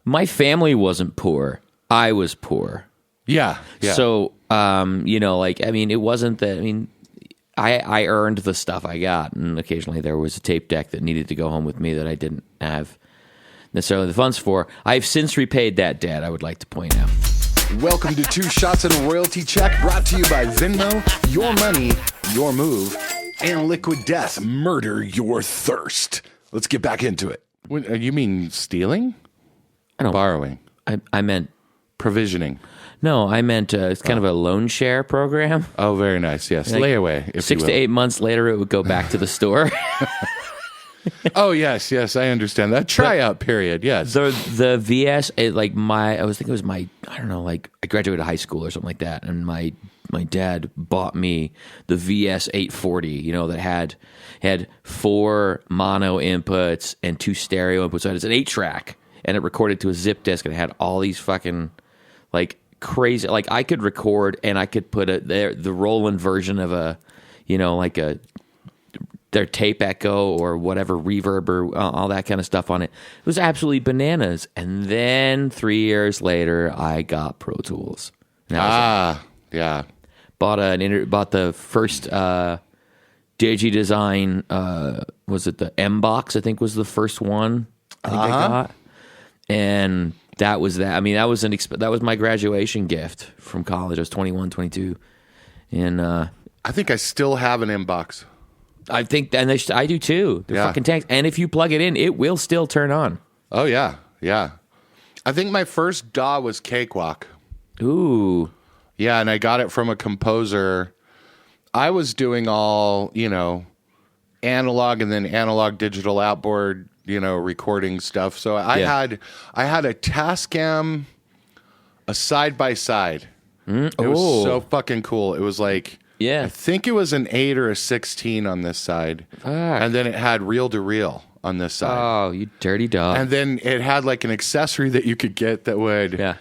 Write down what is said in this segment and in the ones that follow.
My family wasn't poor. I was poor. Yeah. So, it wasn't that. I mean, I earned the stuff I got, and occasionally there was a tape deck that needed to go home with me that I didn't have necessarily the funds for. I've since repaid that debt, I would like to point out. Welcome to 2 Shots and a Royalty Check, brought to you by Venmo, Your Money, Your Move, and Liquid Death, Murder Your Thirst. Let's get back into it. You mean stealing? I don't. Borrowing. I meant... Provisioning. No, I meant it's kind of a loan share program. Oh, very nice. Yes, like layaway. If 6 to 8 months later, it would go back to the store. Oh, yes, I understand that tryout period. Yes, the VS, I was thinking it was I graduated high school or something like that, and my dad bought me the VS 840. That had 4 mono inputs and 2 stereo inputs. So it's an 8-track, and it recorded to a zip disk, and it had all these fucking crazy. I could record, and I could put the Roland version of their tape echo or whatever reverb or all that kind of stuff on it. It was absolutely bananas. And then 3 years later, I got Pro Tools. Yeah. Bought the first Digi Design. Was it the M box? I think was the first one. I think I got, and that was that. I mean, that was my graduation gift from college. I was 21, 22, and I think I still have an M box. I think, and I do too. They're fucking tanks. And if you plug it in, it will still turn on. Oh, yeah. I think my first DAW was Cakewalk. Ooh. Yeah, and I got it from a composer. I was doing all, analog and then analog digital outboard, recording stuff. So I had a Tascam, a side-by-side. It was so fucking cool. It was like... Yeah. I think it was an 8 or a 16 on this side. Fuck. And then it had reel-to-reel on this side. Oh, you dirty dog. And then it had an accessory that you could get that would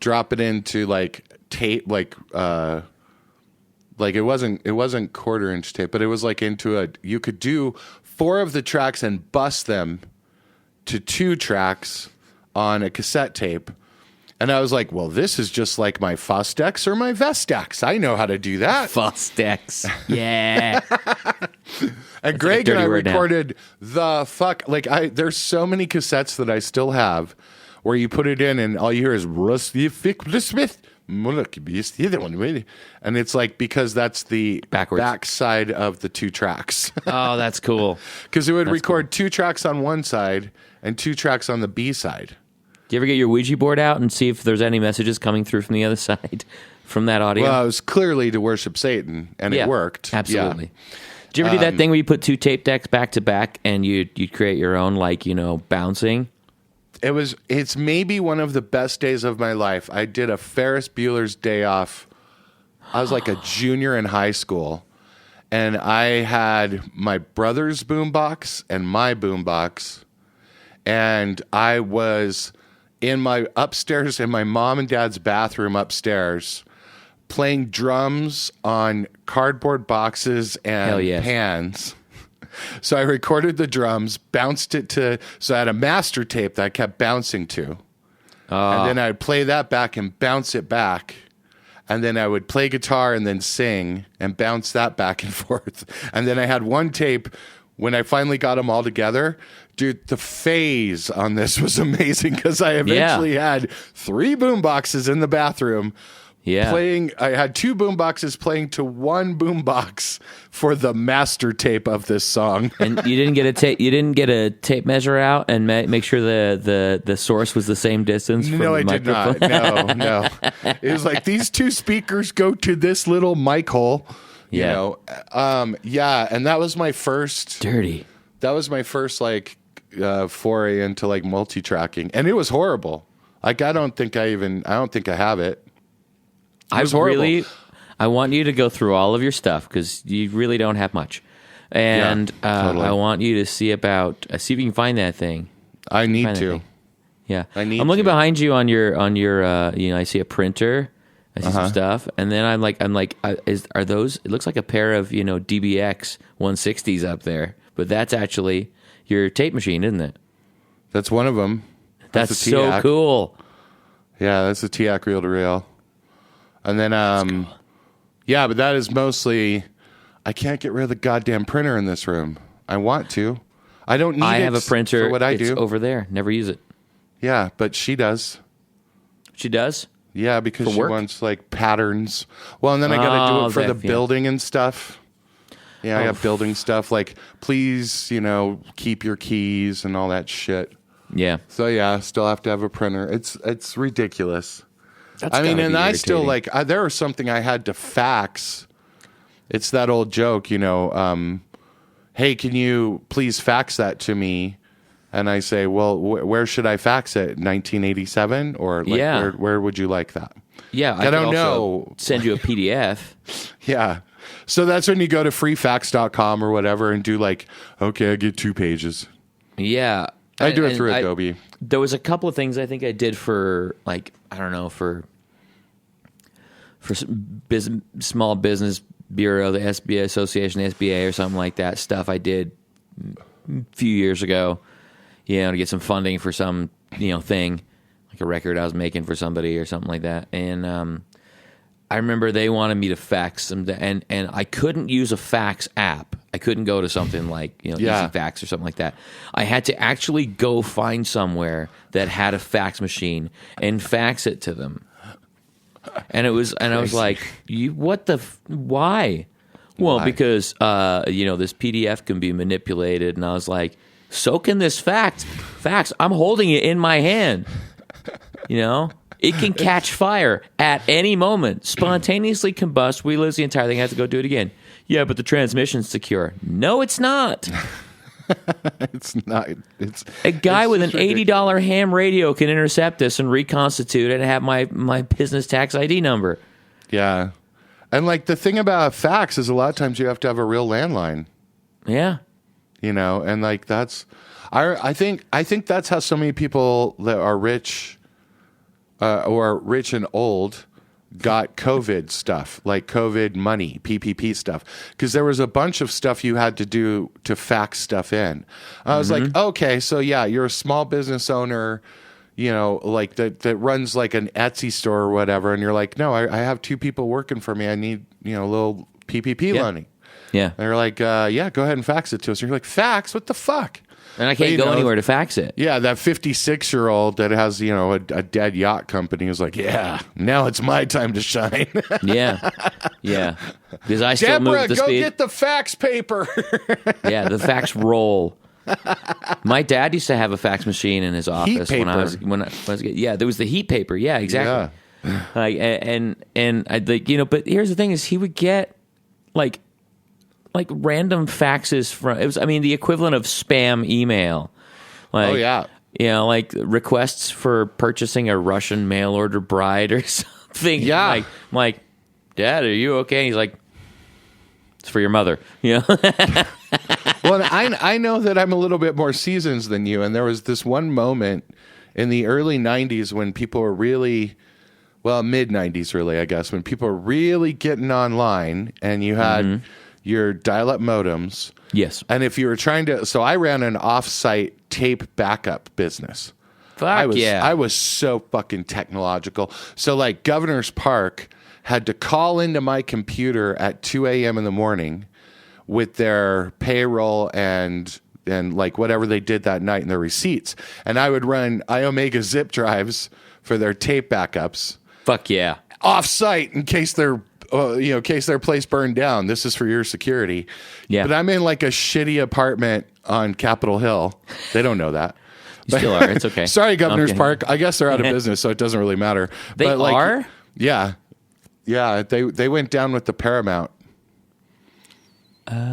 drop it into tape, it wasn't 1/4-inch tape, but it was you could do 4 of the tracks and bust them to 2 tracks on a cassette tape. And I was like, well, this is just like my Fostex or my Vestax. I know how to do that. Fostex. Yeah. And Greg and I recorded the fuck. There's so many cassettes that I still have where you put it in and all you hear is Rusty Smith. And it's because that's the backside of the 2 tracks. Oh, that's cool. Because it would record 2 tracks on one side and 2 tracks on the B side. Do you ever get your Ouija board out and see if there's any messages coming through from the other side from that audio? Well, it was clearly to worship Satan, and it worked. Absolutely. Yeah. Did you ever do that thing where you put 2 tape decks back to back and you'd create your own, bouncing? It's maybe one of the best days of my life. I did a Ferris Bueller's Day Off. I was a junior in high school, and I had my brother's boombox and my boombox, and I was in my mom and dad's bathroom upstairs playing drums on cardboard boxes and pans. So I recorded the drums, bounced it so I had a master tape that I kept bouncing to. And then I'd play that back and bounce it back. And then I would play guitar and then sing and bounce that back and forth. And then I had one tape when I finally got them all together. Dude, the phase on this was amazing because I eventually had 3 boomboxes in the bathroom. Yeah. I had 2 boomboxes playing to 1 boombox for the master tape of this song. And you didn't get a tape measure out and make sure the source was the same distance from the microphone? Did not. No. It was these 2 speakers go to this little mic hole. And that was my first dirty. That was my first foray into multi-tracking, and it was horrible. I don't think I have it. It was horrible. I want you to go through all of your stuff because you really don't have much, and totally. I want you to see if you can find that thing. I need to. Yeah, I'm looking behind you on your. I see a printer. I see some stuff, and then I'm like, are those? It looks like a pair of DBX 160s up there, but that's actually your tape machine, isn't it? That's one of them. That's a so TIAC. cool. Yeah, that's a TIAC reel to reel. And then, yeah, but that is mostly. I can't get rid of the goddamn printer in this room. I want to. I don't need. I have a printer. For what I do over there. Never use it. Yeah, but she does. She does? Yeah, because For she work? wants like patterns. Well, and then I got to do it for the yeah. building and stuff. Yeah, I got building stuff like please, keep your keys and all that shit. Yeah. So yeah, still have to have a printer. It's ridiculous. That's I mean, gotta and be I still irritating. there was something I had to fax. It's that old joke, hey, can you please fax that to me? And I say, well, where should I fax it? 1987? Or where would you like that? Yeah, I don't could also know. Send you a PDF. Yeah. So that's when you go to freefax.com or whatever and do like, okay, I get 2 pages. Yeah. I do it through Adobe. There was a couple of things I think I did for for small business bureau, the SBA Association, SBA or something like that stuff I did a few years ago, to get some funding for some, thing, like a record I was making for somebody or something like that. And I remember they wanted me to fax them, and I couldn't use a fax app. I couldn't go to something like Easy Fax or something like that. I had to actually go find somewhere that had a fax machine and fax it to them. And I was like, why? Well, Why? because this PDF can be manipulated, and I was like, so can this fax. I'm holding it in my hand. It can catch fire at any moment, spontaneously combust. We lose the entire thing. I have to go do it again. Yeah, but the transmission's secure. No, it's not. It's not. A guy with an $80 ham radio can intercept this and reconstitute it and have my business tax ID number. Yeah. And like the thing about fax is a lot of times you have to have a real landline. Yeah. And like that's I think that's how so many people that are rich or rich and old got COVID stuff, like COVID money, PPP stuff, because there was a bunch of stuff you had to do to fax stuff in. I was like, okay, so yeah, you're a small business owner, like that runs like an Etsy store or whatever, and you're like, no, I have 2 people working for me. I need a little PPP money. Yeah. And they're like, yeah, go ahead and fax it to us. And you're like, fax? What the fuck? And I can't go anywhere to fax it. Yeah, that 56-year-old that has, a dead yacht company is like, yeah, now it's my time to shine. Yeah. Because I still Deborah, move the go speed. get the fax paper. Yeah, the fax roll. My dad used to have a fax machine in his office when I was yeah, there was the heat paper. Yeah, exactly. Yeah. And I but here's the thing is he would get like random faxes from the equivalent of spam email. Like, Oh, yeah. Like requests for purchasing a Russian mail order bride or something. Yeah. I'm like, Dad, are you okay? And he's like, it's for your mother. Well, I know that I'm a little bit more seasoned than you, and there was this one moment in the early 90s when people were really, mid 90s really, I guess, when people were really getting online, and you had your dial-up modems. Yes. And if you were trying to, so I ran an off-site tape backup business. I was so fucking technological. So like Governor's Park had to call into my computer at 2 a.m. in the morning with their payroll and like whatever they did that night and their receipts. And I would run iOmega zip drives for their tape backups. Fuck yeah. Off-site in case their place burned down. This is for your security. Yeah. But I'm in like a shitty apartment on Capitol Hill. They don't know that. You still are. It's okay. Sorry, Governor's Park. I guess they're out of business, so it doesn't really matter. They are? Yeah. Yeah. They went down with the Paramount.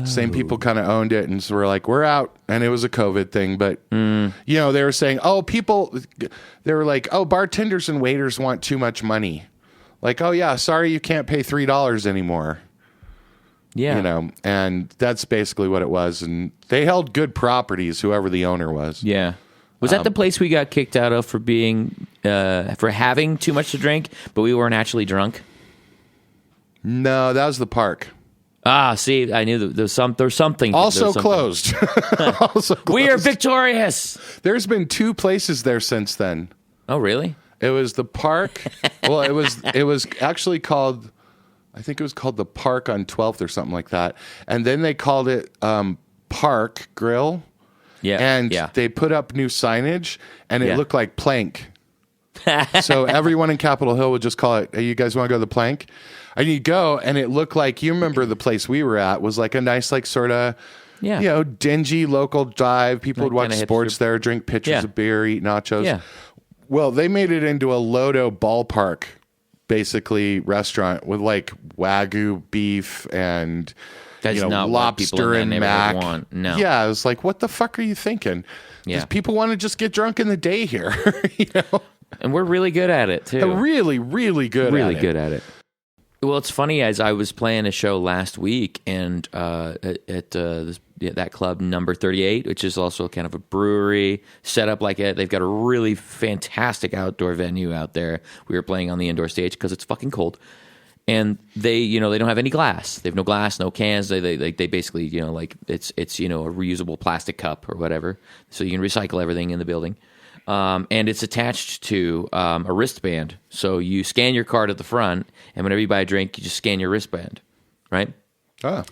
Same people kind of owned it and so were like, we're out. And it was a COVID thing. But, they were saying, they were like, bartenders and waiters want too much money. Like, oh, yeah, sorry you can't pay $3 anymore. Yeah. And that's basically what it was. And they held good properties, whoever the owner was. Yeah. Was that the place we got kicked out of for being, for having too much to drink, but we weren't actually drunk? No, that was the park. See, I knew there's something. Also something. closed. Also closed. We are victorious. There's been 2 places there since then. Oh, really? It was the park. Well, it was actually called, I think it was called the Park on 12th or something like that. And then they called it Park Grill. Yeah. And they put up new signage, and it looked like Plank. So everyone in Capitol Hill would just call it, hey, you guys want to go to the Plank? And you go, and it looked like, you remember the place we were at was like a nice, like sort of, dingy local dive. People would watch sports there, drink pitchers of beer, eat nachos. Yeah. Well, they made it into a Lodo ballpark, basically, restaurant with like Wagyu beef and not lobster and mac. Want. No. Yeah, I was like, what the fuck are you thinking? Because people want to just get drunk in the day here, And we're really good at it too. Really, really good. Really good at it. Well, it's funny, as I was playing a show last week, and at that club, Number 38, which is also kind of a brewery set up like it. They've got a really fantastic outdoor venue out there. We were playing on the indoor stage because it's fucking cold, and they don't have any glass. They have no glass, no cans. They basically it's a reusable plastic cup or whatever, so you can recycle everything in the building. And it's attached to a wristband. So you scan your card at the front, and whenever you buy a drink, you just scan your wristband, right? Oh.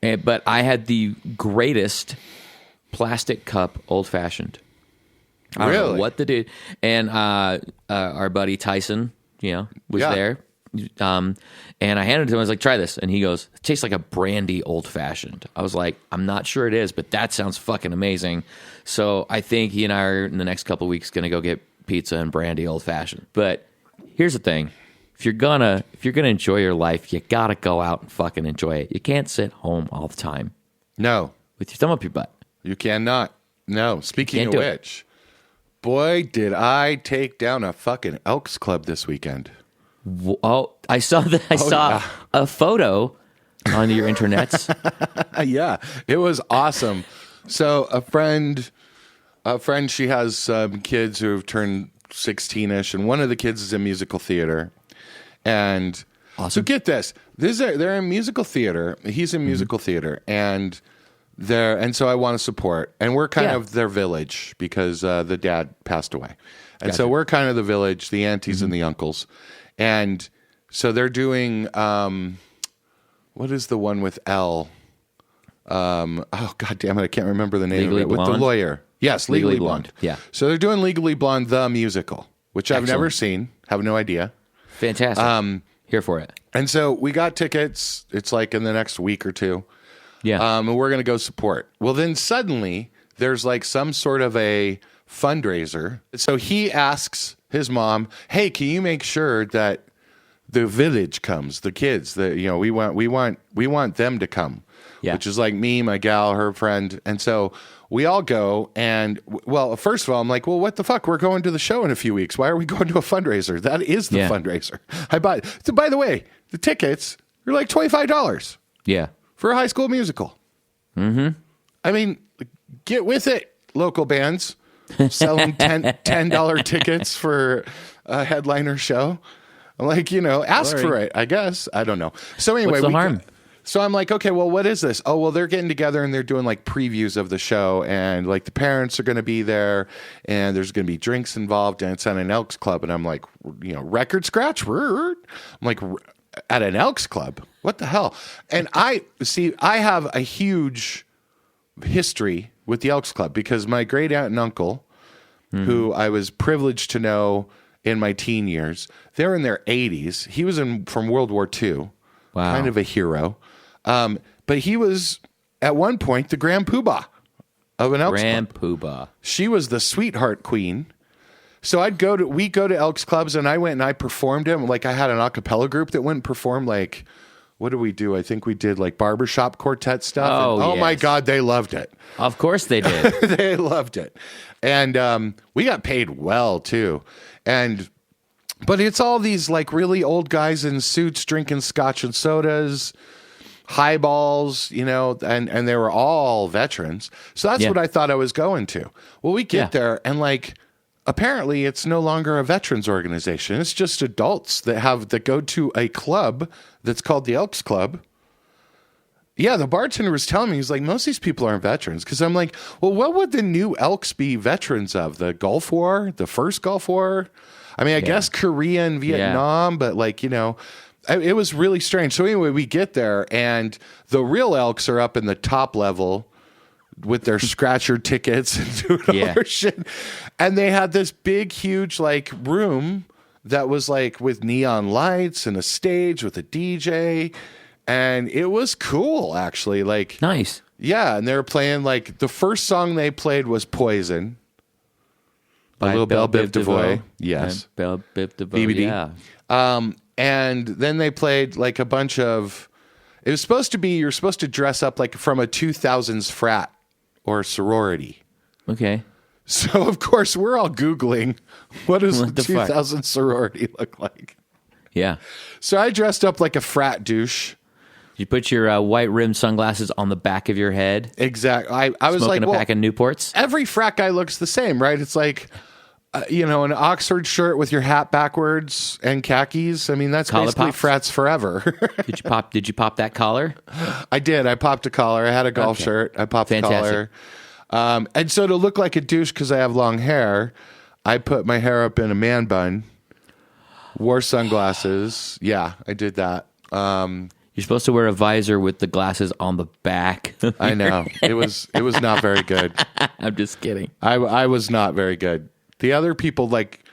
But I had the greatest plastic cup old-fashioned. I don't know what to do. And our buddy Tyson, was there. And I handed it to him. I was like, try this. And he goes, it tastes like a brandy old-fashioned. I was like, I'm not sure it is, but that sounds fucking amazing. So I think he and I are in the next couple of weeks going to go get pizza and brandy old-fashioned. But here's the thing. If you're gonna enjoy your life, you gotta go out and fucking enjoy it. You can't sit home all the time. No. With your thumb up your butt. You cannot. No. Speaking of which, boy, did I take down a fucking Elks Club this weekend. Oh, I saw that. I saw a photo on your internets. Yeah, it was awesome. So a friend, she has kids who have turned 16-ish, and one of the kids is in musical theater. And so get this, they're in musical theater. He's in musical theater, and so I want to support. And we're kind of their village because the dad passed away, and so we're kind of the village, the aunties and the uncles. And so they're doing what is the one with L? Oh god damn it, I can't remember the name Legally of it. Blonde? With the lawyer. Yes, Legally Blonde. Yeah. So they're doing Legally Blonde the musical, which I've never seen, have no idea. Fantastic. Here for it. And so we got tickets. It's like in the next week or two. Yeah. And we're going to go support. Well, then suddenly there's like some sort of a fundraiser. So he asks his mom, "Hey, can you make sure that the village comes, the kids, we want them to come." Yeah. Which is like me, my gal, her friend. And so we all go, and well, first of all, I'm like, well, what the fuck? We're going to the show in a few weeks. Why are we going to a fundraiser? That is the fundraiser. So by the way, the tickets are like $25. Yeah. For a High School Musical. Mm-hmm. I mean, get with it, local bands. Selling $10 tickets for a headliner show. I'm like, ask for it, I guess. I don't know. So anyway, what's the harm? So I'm like, okay, well, what is this? Oh, well, they're getting together and they're doing like previews of the show, and like the parents are going to be there, and there's going to be drinks involved, and it's at an Elks Club. And I'm like, record scratch? I'm like, at an Elks Club? What the hell? And I have a huge history with the Elks Club because my great aunt and uncle, who I was privileged to know in my teen years, they're in their 80s. He was from World War II. Wow. Kind of a hero. But he was, at one point, the Grand Poobah of an Elks Club. Grand Poobah. She was the sweetheart queen. So we'd go to Elks Clubs, and I went and I performed them. Like I had an a cappella group that went and performed like, what did we do? I think we did like barbershop quartet stuff. Oh my God, they loved it. Of course they did. They loved it. And we got paid well too. But it's all these like really old guys in suits drinking scotch and sodas, highballs, and they were all veterans. So that's what I thought I was going to. Well, we get there, and like apparently it's no longer a veterans organization. It's just adults that go to a club that's called the Elks Club Yeah, the bartender was telling me, he's like, most of these people aren't veterans. Because I'm like, well, what would the new Elks be veterans of? The Gulf War? The first Gulf War? I mean, I guess Korea and Vietnam, but like, it was really strange. So anyway, we get there, and the real Elks are up in the top level with their scratcher tickets and doing all their shit. And they had this big, huge, like, room that was like with neon lights and a stage with a DJ. And it was cool, actually. Like, nice. Yeah, and they were playing, like, the first song they played was Poison by Lil Belle Biv DeVoe. Yes. Belle Biv DeVoe, BBD. yeah. And then they played, like, a bunch of... It was supposed to be, you're supposed to dress up, like, from a 2000s frat or sorority. Okay. So, of course, we're all Googling, what does a 2000 sorority look like? Yeah. So I dressed up like a frat douche. You put your white rimmed sunglasses on the back of your head. Exactly. I was like, smoking a pack of Newports. Every frat guy looks the same, right? It's like, an Oxford shirt with your hat backwards and khakis. I mean, that's Collar basically pops? frats forever. Did you pop that collar? I did. I popped a collar. I had a golf shirt. I popped a collar. And so to look like a douche because I have long hair, I put my hair up in a man bun, wore sunglasses. Yeah, I did that. You're supposed to wear a visor with the glasses on the back. I know. It was not very good. I'm just kidding. I was not very good. The other people, like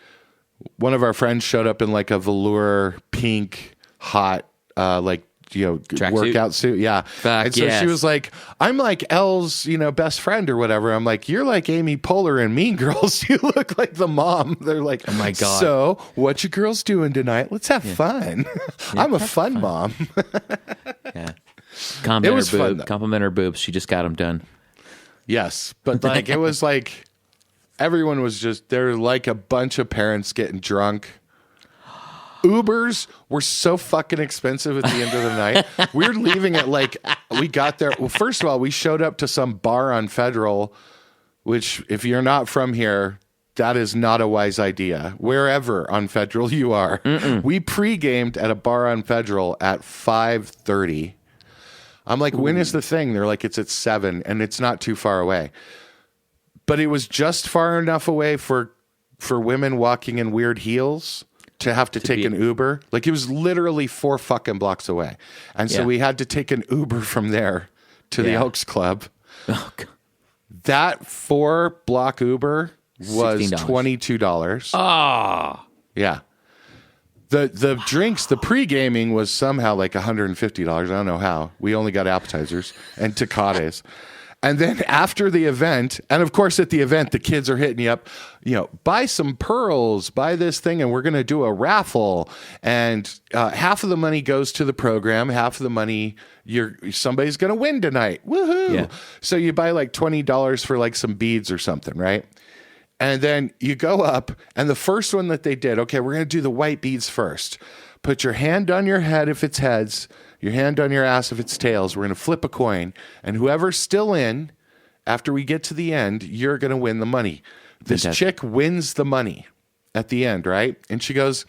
one of our friends showed up in like a velour pink hot workout suit. Yeah. Fuck, and so she was like, I'm like Elle's, best friend or whatever. I'm like, you're like Amy Poehler in Mean Girls. You look like the mom. They're like, oh my God. So what you girls doing tonight? Let's have fun. I'm a fun mom. Yeah. Compliment her boobs. She just got them done. Yes. But like, it was like, everyone was just, they're like a bunch of parents getting drunk. Ubers were so fucking expensive at the end of the night. We were leaving at we got there. Well, first of all, we showed up to some bar on Federal, which if you're not from here, that is not a wise idea. Wherever on Federal you are. We pre-gamed at a bar on Federal at 5:30. I'm like, when is the thing? They're like, it's at 7, and it's not too far away. But it was just far enough away for women walking in weird heels to have to take an Uber. Like, it was literally 4 fucking blocks away. And so we had to take an Uber from there to the Elks Club. Oh, God. That 4-block Uber was $22. Oh. Yeah. The drinks, the pre-gaming was somehow like $150. I don't know how. We only got appetizers and tecates. And then after the event, and of course at the event, the kids are hitting you up, buy some pearls, buy this thing, and we're going to do a raffle. And half of the money goes to the program, half of the money somebody's going to win tonight. Woohoo! Yeah. So you buy like $20 for like some beads or something, right? And then you go up, and the first one that they did, okay, we're going to do the white beads first. Put your hand on your head if it's heads, your hand on your ass if it's tails. We're going to flip a coin, and whoever's still in, after we get to the end, you're going to win the money. This chick wins the money at the end, right? And she goes,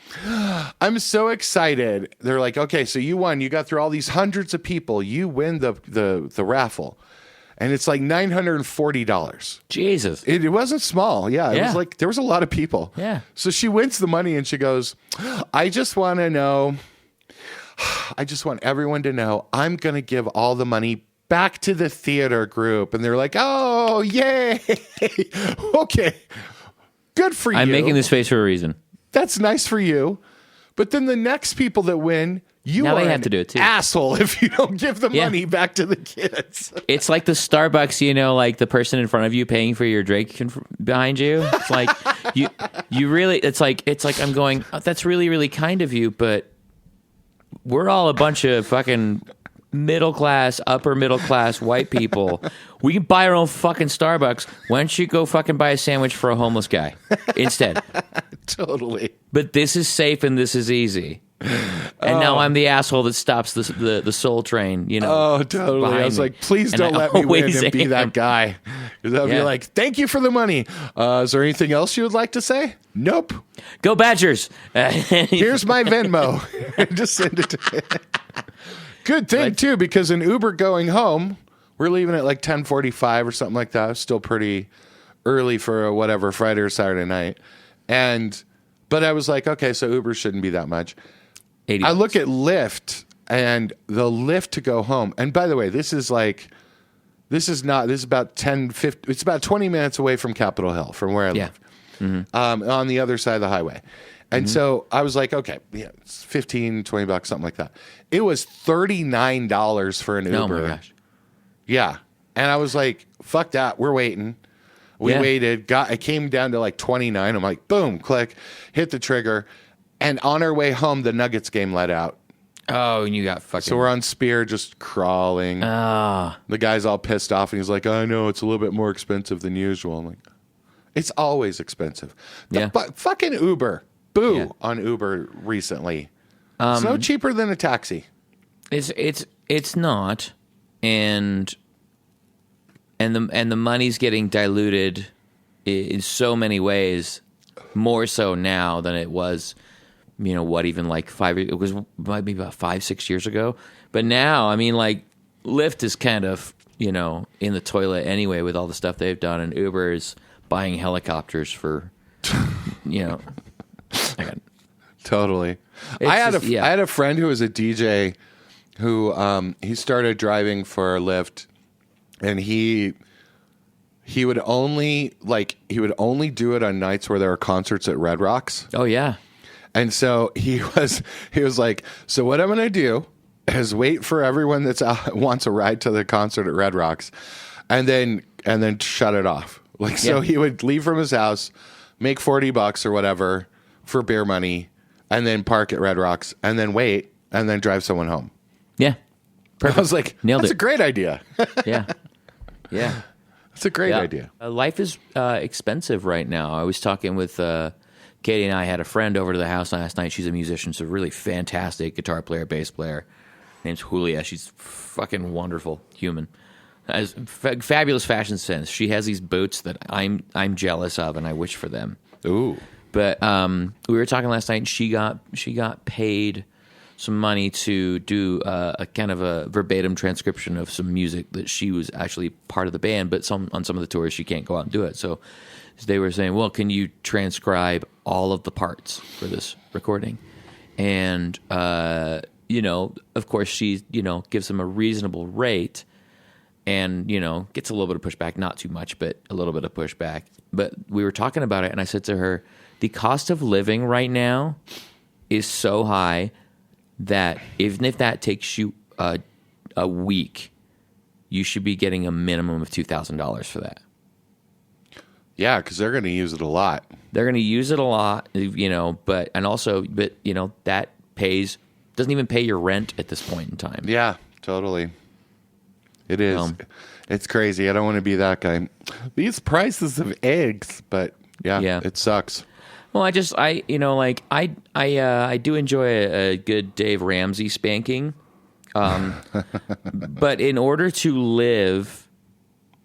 I'm so excited. They're like, okay, so you won. You got through all these hundreds of people. You win the raffle. And it's like $940. Jesus. It wasn't small. Yeah. It was like, there was a lot of people. Yeah. So she wins the money and she goes, I just want everyone to know I'm going to give all the money back to the theater group. And they're like, oh, yay. Okay. Good for you. I'm making this face for a reason. That's nice for you. But then the next people that win, now they have to do it too. Asshole if you don't give the money back to the kids. It's like the Starbucks, like the person in front of you paying for your drink behind you. It's like you really. It's like I'm going. Oh, that's really, really kind of you, but we're all a bunch of fucking middle class, upper middle class white people. We can buy our own fucking Starbucks. Why don't you go fucking buy a sandwich for a homeless guy instead? Totally. But this is safe and this is easy. And now I'm the asshole that stops the soul train, Oh, totally. I was like, please don't let me win and be that guy. Because I'll be like, thank you for the money. Is there anything else you would like to say? Nope. Go Badgers. Here's my Venmo. Just send it to me. Good thing, too, because in Uber going home, we're leaving at like 10:45 or something like that. It's still pretty early for whatever, Friday or Saturday night. But I was like, okay, so Uber shouldn't be that much. I look at Lyft and the Lyft to go home. And by the way, this is about 15, it's about 20 minutes away from Capitol Hill, from where I live, on the other side of the highway. And so I was like, okay, yeah, it's 15, $20, something like that. It was $39 for an Uber. Oh my gosh. Yeah. And I was like, fuck that. We're waiting. We waited. It came down to like 29. I'm like, boom, click, hit the trigger. And on our way home, the Nuggets game let out. Oh, and you got fucking... So we're on Spear just crawling. The guy's all pissed off, and he's like, I know, it's a little bit more expensive than usual. I'm like, it's always expensive. Fucking Uber. Boo on Uber recently. It's no cheaper than a taxi. It's not. And the money's getting diluted in so many ways, more so now than it was... even like it was maybe about 5-6 years ago. But now, I mean, like, Lyft is kind of, in the toilet anyway with all the stuff they've done, and Uber is buying helicopters for, Totally. I had a friend who was a DJ who he started driving for Lyft, and he would only do it on nights where there were concerts at Red Rocks. Oh yeah. And so he was like, so what I'm going to do is wait for everyone that wants a ride to the concert at Red Rocks, and then shut it off. Like, so he would leave from his house, make $40 or whatever for beer money, and then park at Red Rocks, and then wait, and then drive someone home. Yeah. Perfect. I was like, that's a great idea. Yeah. Yeah. That's a great idea. Life is expensive right now. I was talking with... Katie and I had a friend over to the house last night. She's a musician. She's a really fantastic guitar player, bass player. Her name's Julia. She's fucking wonderful human. Has fabulous fashion sense. She has these boots that I'm jealous of, and I wish for them. Ooh. But we were talking last night, and she got paid some money to do a kind of a verbatim transcription of some music that she was actually part of the band, but on some of the tours she can't go out and do it. So they were saying, well, can you transcribe all of the parts for this recording? And, of course, she, gives them a reasonable rate and, gets a little bit of pushback, not too much, but a little bit of pushback. But we were talking about it, and I said to her, the cost of living right now is so high that even if that takes you a week, you should be getting a minimum of $2,000 for that. Yeah, because they're going to use it a lot. They're going to use it a lot, but that doesn't even pay your rent at this point in time. Yeah, totally. It is. It's crazy. I don't want to be that guy. These prices of eggs, but yeah. It sucks. Well, I do enjoy a good Dave Ramsey spanking, but in order to live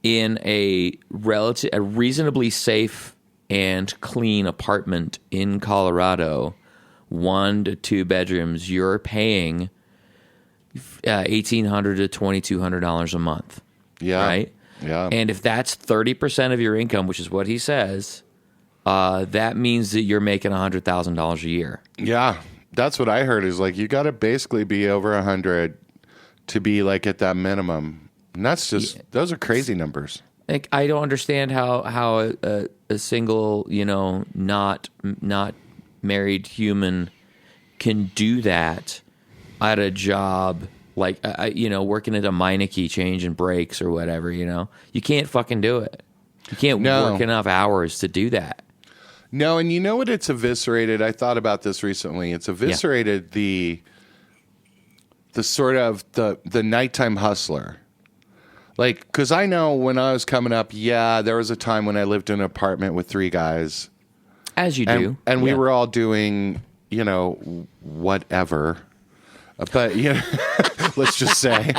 in a reasonably safe and clean apartment in Colorado, 1 to 2 bedrooms, you're paying $1,800 to $2,200 a month. Yeah. Right? Yeah. And if that's 30% of your income, which is what he says, that means that you're making $100,000 a year. Yeah. That's what I heard, is like you got to basically be over 100 to be like at that minimum. And that's just, those are crazy numbers. Like, I don't understand how a single, not married human can do that at a job like, working at a Meineke changing brakes or whatever, You can't fucking do it. You can't work enough hours to do that. No, and you know what it's eviscerated? I thought about this recently. It's eviscerated the sort of the nighttime hustler. Like, because I know when I was coming up, there was a time when I lived in an apartment with 3 guys. As you do. And we were all doing, whatever. But, let's just say.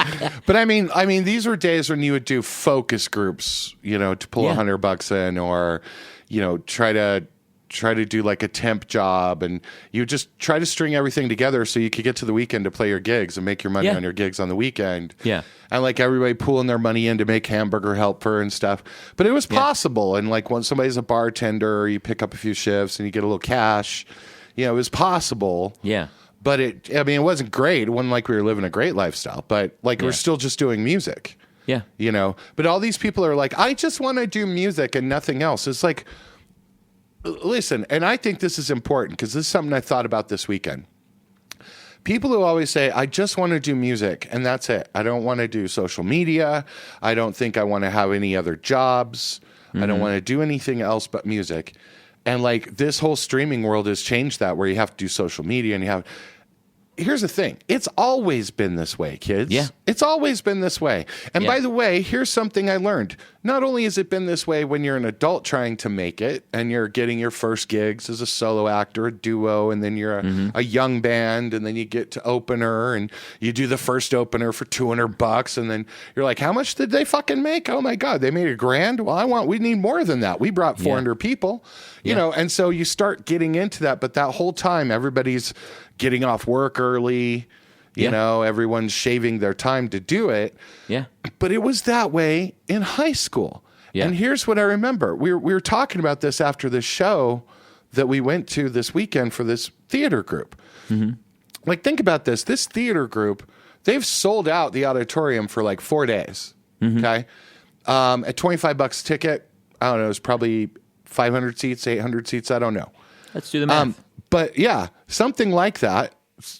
But I mean, these were days when you would do focus groups, to pull $100 in, or, try to try to do like a temp job, and you just try to string everything together so you could get to the weekend to play your gigs and make your money on your gigs on the weekend. Yeah. And like everybody pulling their money in to make Hamburger Helper and stuff. But it was possible. And like when somebody's a bartender, you pick up a few shifts and you get a little cash. You know, it was possible. Yeah. But it wasn't great. It wasn't like we were living a great lifestyle, but like we're still just doing music. Yeah. You know, but all these people are like, I just want to do music and nothing else. It's like, listen, and I think this is important because this is something I thought about this weekend. People who always say, I just want to do music and that's it. I don't want to do social media. I don't think I want to have any other jobs. I don't want to do anything else but music. And like this whole streaming world has changed that, where you have to do social media and you have. Here's the thing. It's always been this way, kids. Yeah. It's always been this way. And by the way, here's something I learned. Not only has it been this way when you're an adult trying to make it and you're getting your first gigs as a solo actor, a duo, and then you're a young band, and then you get to opener and you do the first opener for $200 and then you're like, how much did they fucking make? Oh my God, they made $1,000. Well, we need more than that. We brought 400 people, you know, and so you start getting into that. But that whole time, everybody's getting off work early, you know, everyone's shaving their time to do it. Yeah. But it was that way in high school. Yeah. And here's what I remember. We were talking about this after the show that we went to this weekend for this theater group. Mm-hmm. Like, think about this. This theater group, they've sold out the auditorium for like 4 days. Mm-hmm. Okay. At $25 a ticket, I don't know, it's probably 500 seats, 800 seats. I don't know. Let's do the math. But yeah, something like that.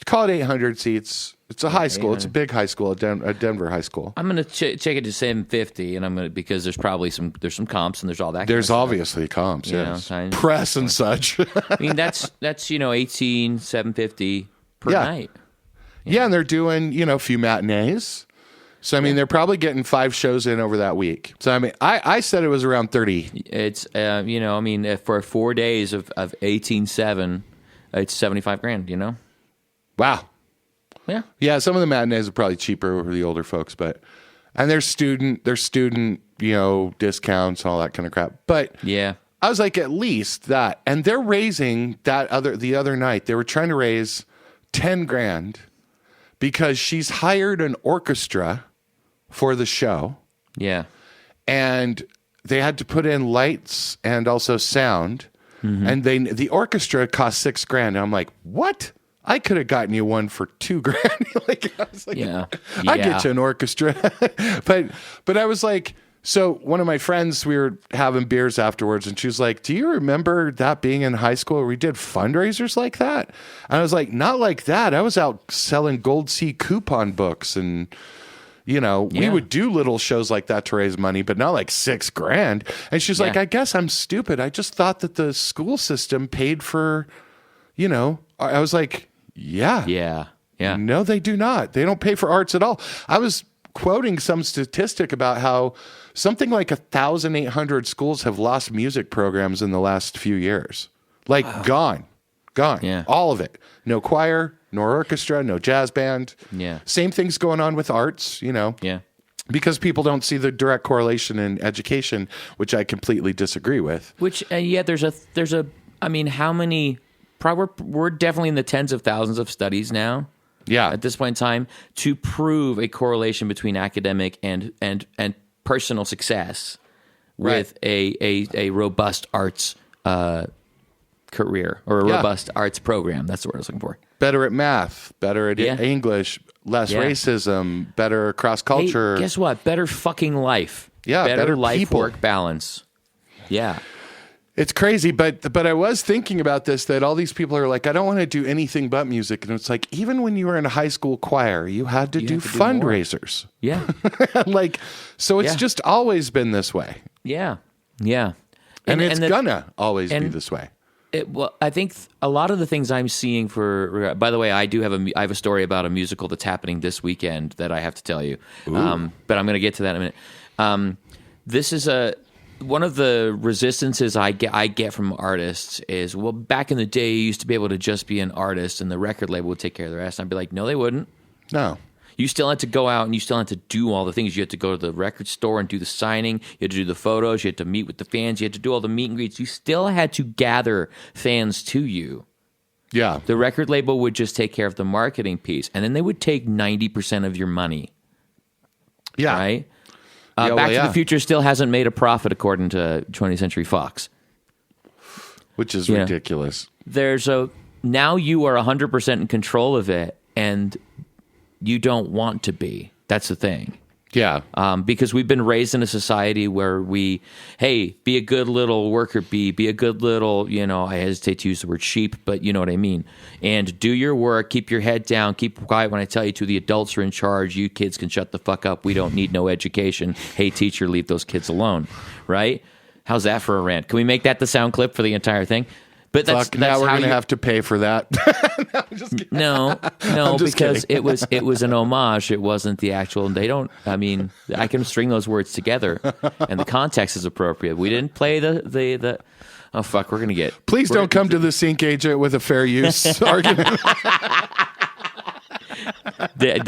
Call it 800 seats. It's a high school. It's a big high school, a Denver high school. I'm going to check it to 750, and I'm going to, because there's probably some comps and there's all that. There's kind of obviously comps, yes. You know, press and such. I mean, that's 750 per night. Yeah, and they're doing a few matinees. So I mean, they're probably getting 5 shows in over that week. So I mean, I said it was around 30. It's I mean, for 4 days of 18.7, it's $75,000. You know. Wow. Yeah. Yeah, some of the matinees are probably cheaper for the older folks, and there's student, discounts and all that kind of crap. But yeah, I was like, at least that. And they're raising the other night, they were trying to raise $10,000 because she's hired an orchestra for the show. Yeah. And they had to put in lights and also sound. Mm-hmm. And the orchestra cost $6,000. And I'm like, what? I could have gotten you one for $2,000. Like, I was like, I get you an orchestra. but I was like, so one of my friends, we were having beers afterwards, and she was like, do you remember that being in high school where we did fundraisers like that? And I was like, not like that. I was out selling Gold C coupon books, and we would do little shows like that to raise money, but not like $6,000. And she's like, I guess I'm stupid. I just thought that the school system paid for, I was like, yeah. No, they do not. They don't pay for arts at all. I was quoting some statistic about how something like 1,800 schools have lost music programs in the last few years. Like, gone. Yeah. All of it. No choir, no orchestra, no jazz band. Yeah. Same thing's going on with arts, Yeah. Because people don't see the direct correlation in education, which I completely disagree with. Which, there's a, I mean, how many, probably we're definitely in the tens of thousands of studies now. Yeah. At this point in time, to prove a correlation between academic and personal success with a robust arts career, or a robust arts program. That's the word I was looking for. Better at math, better at English, less racism, better cross culture. Hey, guess what? Better fucking life. Yeah, better life-work balance. Yeah. It's crazy, but I was thinking about this, that all these people are like, I don't want to do anything but music. And it's like, even when you were in a high school choir, you had to do fundraisers. Yeah. So it's just always been this way. Yeah. And it's gonna always be this way. Well, I think a lot of the things I'm seeing by the way, I have a story about a musical that's happening this weekend that I have to tell you. But I'm going to get to that in a minute. This is one of the resistances I get from artists is, well, back in the day, you used to be able to just be an artist and the record label would take care of the rest. And I'd be like, no, they wouldn't. No. You still had to go out and you still had to do all the things. You had to go to the record store and do the signing. You had to do the photos. You had to meet with the fans. You had to do all the meet and greets. You still had to gather fans to you. Yeah. The record label would just take care of the marketing piece, and then they would take 90% of your money. Yeah. Right? Back to the Future still hasn't made a profit according to 20th Century Fox. Which is ridiculous. Now you are 100% in control of it, and you don't want to be. That's the thing. Yeah. Because we've been raised in a society where be a good little worker bee, be a good little, I hesitate to use the word sheep, but you know what I mean. And do your work, keep your head down, keep quiet when I tell you to. The adults are in charge. You kids can shut the fuck up. We don't need no education. Hey, teacher, leave those kids alone. Right? How's that for a rant? Can we make that the sound clip for the entire thing? But that's now we're going to have to pay for that. No, I'm just kidding. No, because it was an homage. It wasn't the actual. I can string those words together, and the context is appropriate. We didn't play the. Oh fuck, we're gonna get. Please don't come to the sync agent with a fair use argument.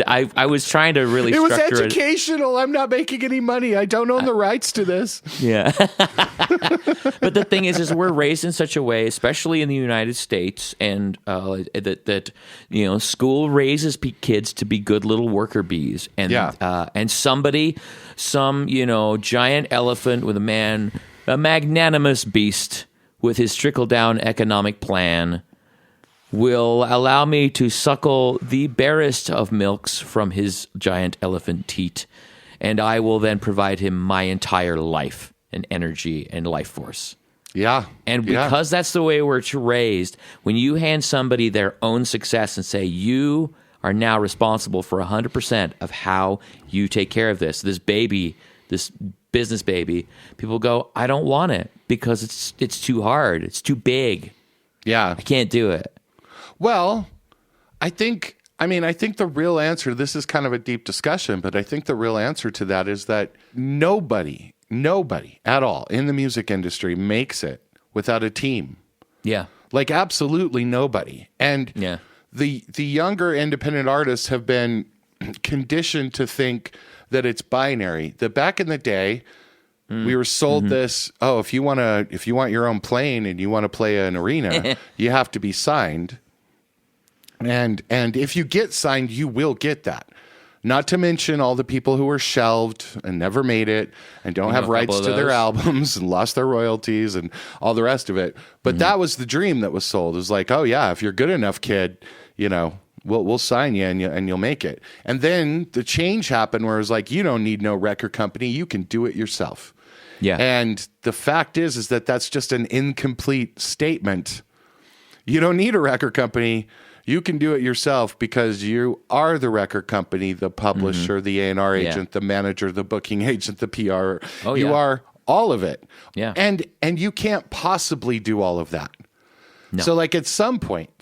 I was trying to really. It was structure educational. I'm not making any money. I don't own the rights to this. Yeah. But the thing is we're raised in such a way, especially in the United States, and that school raises kids to be good little worker bees, and and some giant elephant with a magnanimous beast with his trickle down economic plan will allow me to suckle the barest of milks from his giant elephant teat, and I will then provide him my entire life and energy and life force. Yeah. And because that's the way we're raised, when you hand somebody their own success and say, you are now responsible for 100% of how you take care of this baby, this business baby, people go, I don't want it because it's too hard. It's too big. Yeah. I can't do it. Well, I think the real answer, this is kind of a deep discussion, but I think the real answer to that is that nobody at all in the music industry makes it without a team. Yeah. Like absolutely nobody. And the younger independent artists have been conditioned to think that it's binary. That back in the day, we were sold this, if you want your own plane and you want to play an arena, you have to be signed. And if you get signed, you will get that. Not to mention all the people who were shelved and never made it and don't have rights to their albums and lost their royalties and all the rest of it. But that was the dream that was sold. It was like, oh yeah, if you're good enough, kid, we'll sign you and you'll make it. And then the change happened where it was like, you don't need no record company. You can do it yourself. Yeah. And the fact is that that's just an incomplete statement. You don't need a record company. You can do it yourself because you are the record company, the publisher, the A&R agent, the manager, the booking agent, the PR. You are all of it. Yeah. And you can't possibly do all of that. No. So like at some point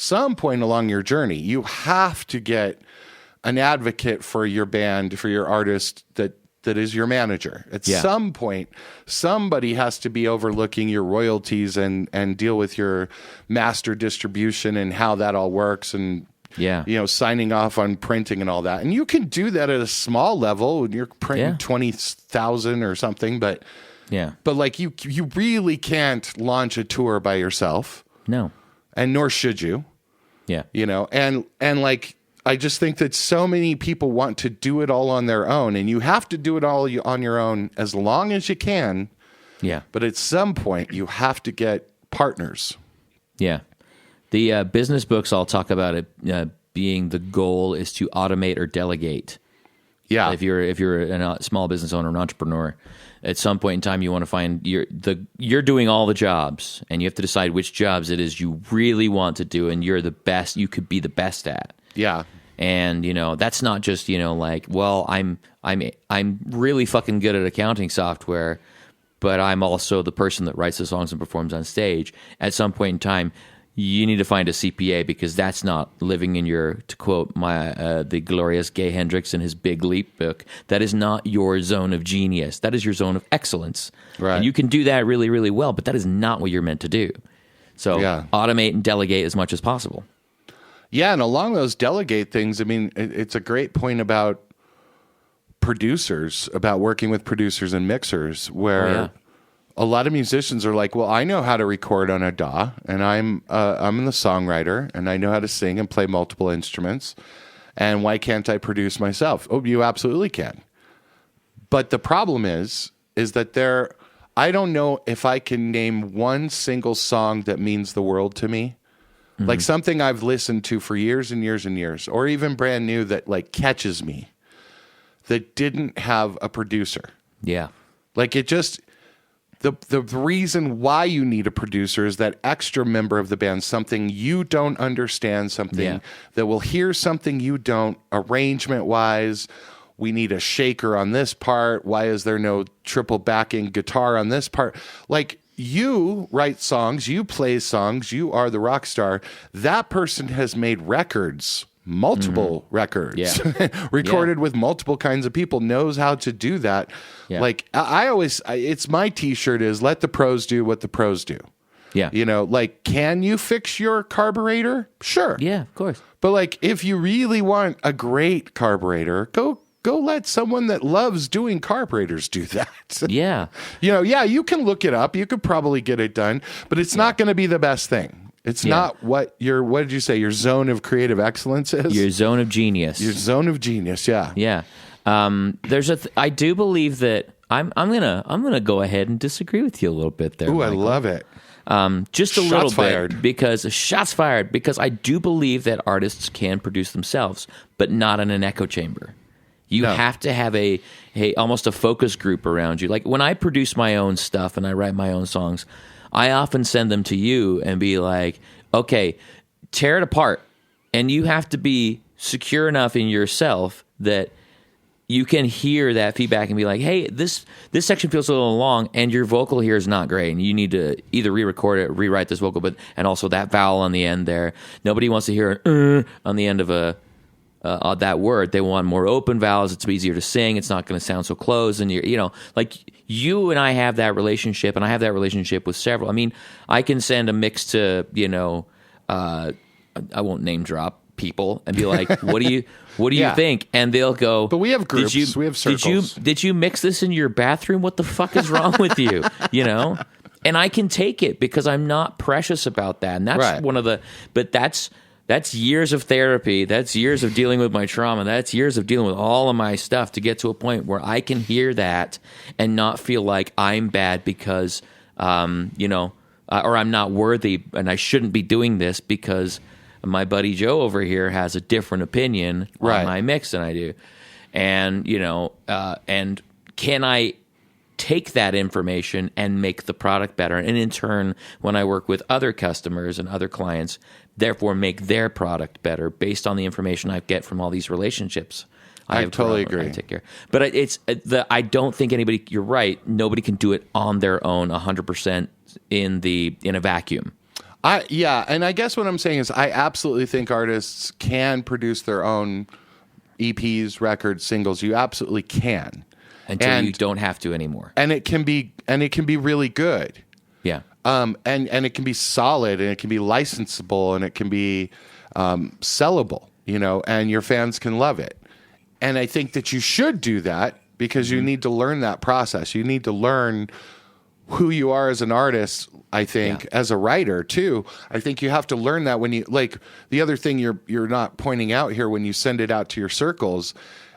along your journey, you have to get an advocate for your band, for your artist that is your manager. At some point, somebody has to be overlooking your royalties and deal with your master distribution and how that all works and signing off on printing and all that. And you can do that at a small level when you're printing 20,000 or something, but like you really can't launch a tour by yourself. No. And nor should you. Yeah. And like I just think that so many people want to do it all on their own, and you have to do it all on your own as long as you can. Yeah. But at some point, you have to get partners. Yeah. The business books all talk about it being the goal is to automate or delegate. Yeah. If you're a small business owner, an entrepreneur, at some point in time, you want to find you're doing all the jobs, and you have to decide which jobs it is you really want to do, and you're the best. You could be the best at. Yeah. And that's not just like, well, I'm really fucking good at accounting software, but I'm also the person that writes the songs and performs on stage. At some point in time, you need to find a CPA because that's not living in your, to quote the glorious Gay Hendricks in his Big Leap book, that is not your zone of genius. That is your zone of excellence. Right. And you can do that really, really well, but that is not what you're meant to do. So automate and delegate as much as possible. Yeah, and along those delegate things, I mean, it's a great point about producers, about working with producers and mixers, where a lot of musicians are like, well, I know how to record on a DAW, and I'm the songwriter, and I know how to sing and play multiple instruments, and why can't I produce myself? Oh, you absolutely can. But the problem is that I don't know if I can name one single song that means the world to me. Like something I've listened to for years and years and years, or even brand new that like catches me, that didn't have a producer. Yeah. Like it just, the reason why you need a producer is that extra member of the band, something you don't understand, something that will hear something you don't, arrangement wise. We need a shaker on this part. Why is there no triple backing guitar on this part? Like, you write songs, you play songs, you are the rock star. That person has made records, multiple records, recorded with multiple kinds of people, knows how to do that. Yeah. Like it's my t-shirt is let the pros do what the pros do. Yeah. You know, like, can you fix your carburetor? Sure. Yeah, of course. But like, if you really want a great carburetor, go let someone that loves doing carburetors do that. Yeah. You know, you can look it up. You could probably get it done, but it's not going to be the best thing. It's not what did you say, your zone of creative excellence is? Your zone of genius. Your zone of genius, yeah. Yeah. I do believe that I'm gonna go ahead and disagree with you a little bit there. Ooh, Michael. I love it. Just a little fired. bit because shots fired, because I do believe that artists can produce themselves, but not in an echo chamber. You have to have a almost a focus group around you. Like when I produce my own stuff and I write my own songs, I often send them to you and be like, okay, tear it apart. And you have to be secure enough in yourself that you can hear that feedback and be like, hey, this section feels a little long and your vocal here is not great. And you need to either re-record it, rewrite this vocal, and also that vowel on the end there. Nobody wants to hear an on the end of that word. They want more open vowels. It's easier to sing. It's not going to sound so close. And like you and I have that relationship, and I have that relationship with several. I mean, I can send a mix to, I won't name drop people and be like, what do you think? And they'll go, but we have groups. We have circles. Did you mix this in your bathroom? What the fuck is wrong with you? And I can take it because I'm not precious about that. And that's that's years of therapy. That's years of dealing with my trauma. That's years of dealing with all of my stuff to get to a point where I can hear that and not feel like I'm bad because, or I'm not worthy and I shouldn't be doing this because my buddy Joe over here has a different opinion on my mix than I do. And, and can I take that information and make the product better? And in turn, when I work with other customers and other clients, therefore make their product better based on the information I get from all these relationships. I totally agree. I take care. But I don't think anybody, you're right, nobody can do it on their own 100% in a vacuum. And I guess what I'm saying is I absolutely think artists can produce their own EPs, records, singles. You absolutely can. Until you don't have to anymore. And it can be really good. Yeah. And it can be solid, and it can be licensable, and it can be sellable, and your fans can love it. And I think that you should do that because you need to learn that process. You need to learn who you are as an artist, I think, as a writer too. I think you have to learn that when you, like, the other thing you're not pointing out here when you send it out to your circles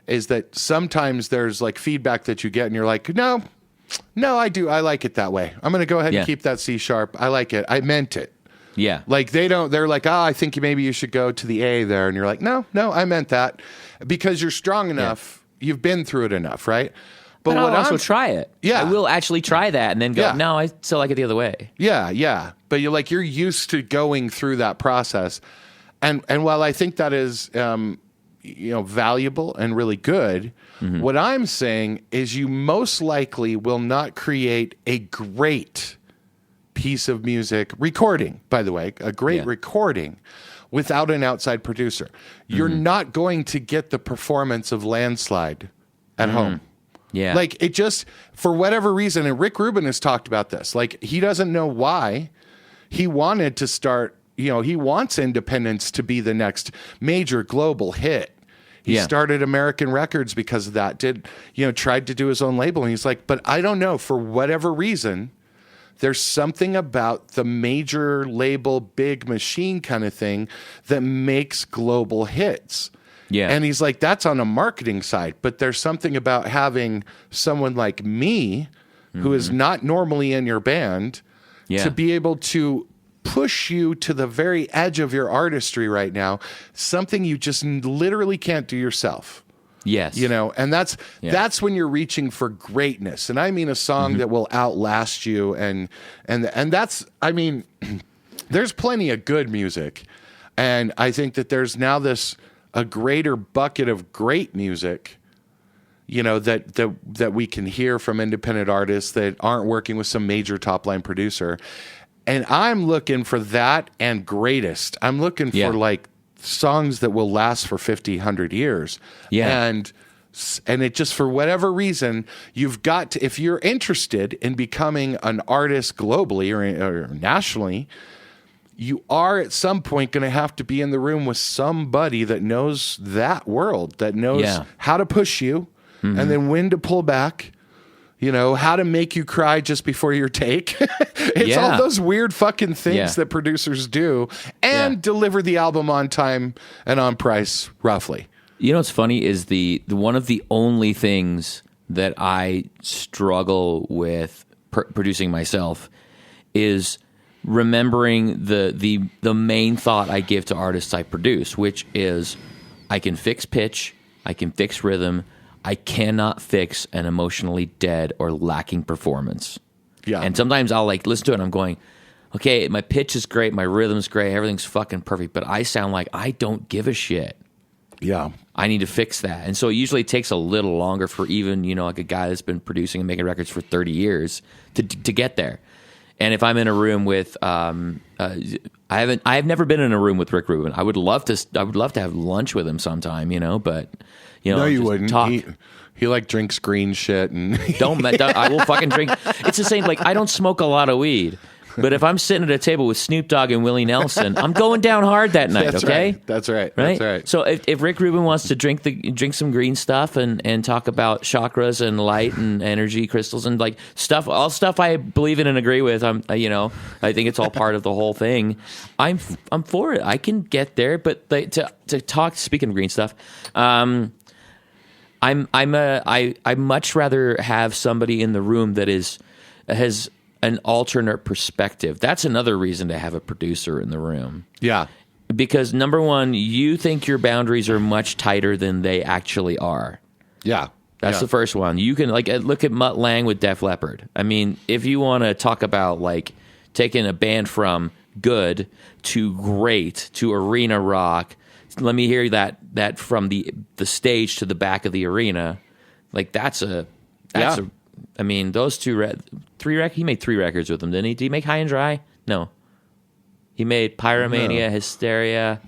is that sometimes there's like feedback that you get and you're like, no, I like it that way. I'm going to go ahead and keep that C sharp. I like it. I meant it. Yeah. Like they're like, I think maybe you should go to the A there. And you're like, no, I meant that because you're strong enough. Yeah. You've been through it enough. Right. But I'll also try it. Yeah. I will actually try that and then go, no, I still like it the other way. Yeah. Yeah. But you're used to going through that process. And while I think that is, valuable and really good, what I'm saying is you most likely will not create a great piece of music recording, by the way, a great recording without an outside producer. You're not going to get the performance of Landslide at home. Yeah. Like it just, for whatever reason, and Rick Rubin has talked about this, like he doesn't know why he wanted to start he wants independence to be the next major global hit. He started American Records because of that. Tried to do his own label, and he's like, but I don't know, for whatever reason, there's something about the major label, big machine kind of thing that makes global hits. Yeah. And he's like, that's on a marketing side, but there's something about having someone like me who is not normally in your band to be able to push you to the very edge of your artistry right now, something you just literally can't do yourself. Yes. And that's when you're reaching for greatness. And I mean a song that will outlast you. And that's, I mean, there's plenty of good music. And I think that there's now a greater bucket of great music, that we can hear from independent artists that aren't working with some major top line producer. And I'm looking for that and greatest. I'm looking for like songs that will last for 50, 100 years. Yeah. And it just, for whatever reason, you've got to, if you're interested in becoming an artist globally or nationally, you are at some point going to have to be in the room with somebody that knows that world, that knows how to push you and then when to pull back. How to make you cry just before your take. It's all those weird fucking things that producers do, and deliver the album on time and on price, roughly. What's funny is the one of the only things that I struggle with producing myself is remembering the main thought I give to artists I produce, which is I can fix pitch, I can fix rhythm, I cannot fix an emotionally dead or lacking performance. Yeah. And sometimes I'll listen to it and I'm going, okay, my pitch is great, my rhythm's great, everything's fucking perfect, but I sound like I don't give a shit. Yeah. I need to fix that. And so it usually takes a little longer for even, like a guy that's been producing and making records for 30 years to get there. And if I'm in a room with, I've never been in a room with Rick Rubin. I would love to have lunch with him sometime, but no, you wouldn't. Talk. He drinks green shit and don't. I will fucking drink. It's the same. I don't smoke a lot of weed, but if I'm sitting at a table with Snoop Dogg and Willie Nelson, I'm going down hard that night. That's okay, right. That's right. That's right. So if Rick Rubin wants to drink some green stuff and talk about chakras and light and energy crystals and all stuff I believe in and agree with, I think it's all part of the whole thing. I'm for it. I can get there, but to talk. Speaking of green stuff, I much rather have somebody in the room that has an alternate perspective. That's another reason to have a producer in the room. Yeah. Because number one, you think your boundaries are much tighter than they actually are. Yeah. That's the first one. You can look at Mutt Lange with Def Leppard. I mean, if you want to talk about taking a band from good to great to arena rock, let me hear that from the stage to the back of the arena. I mean, those three records. He made 3 records with them, didn't he? Did he make High and Dry? No. He made Pyromania, Hysteria.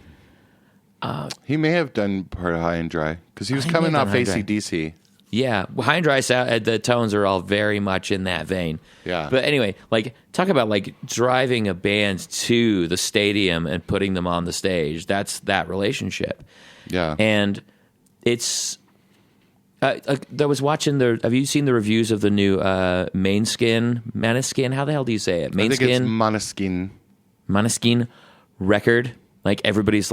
He may have done part of High and Dry because he was coming off AC/DC. Yeah, High and Dry the tones are all very much in that vein. Yeah. But anyway, talk about driving a band to the stadium and putting them on the stage. That's that relationship. Yeah. And it's I was watching have you seen the reviews of the new Maneskin? How the hell do you say it? I think it's Maneskin record. Everybody's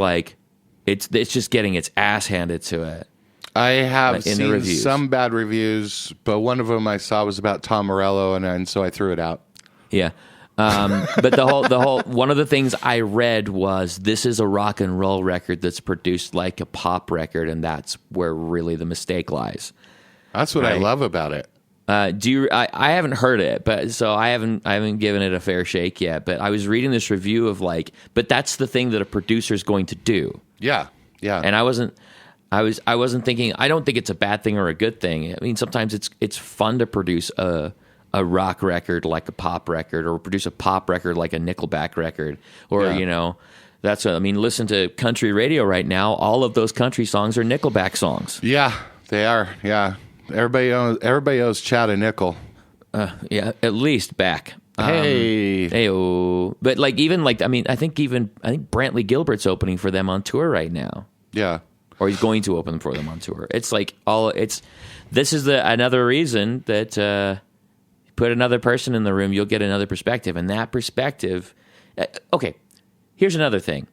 it's just getting its ass handed to it. I have seen some bad reviews, but one of them I saw was about Tom Morello, and so I threw it out. Yeah. But the whole one of the things I read was this is a rock and roll record that's produced like a pop record, and that's where really the mistake lies. That's what I love about it. I haven't heard it, but so I haven't given it a fair shake yet. But I was reading this review of but that's the thing that a producer's going to do. Yeah, yeah. And I wasn't thinking. I don't think it's a bad thing or a good thing. I mean, sometimes it's fun to produce a rock record like a pop record, or produce a pop record like a Nickelback record, or that's what I mean. Listen to country radio right now. All of those country songs are Nickelback songs. Yeah, they are. Yeah, everybody owes Chad a nickel. Yeah, at least back. Hey. Hey-o. But like even like I think Brantley Gilbert's opening for them on tour right now. Yeah. Or he's going to open for them on tour. It's like this is another reason that put another person in the room, you'll get another perspective, and that perspective. Okay, here's another thing.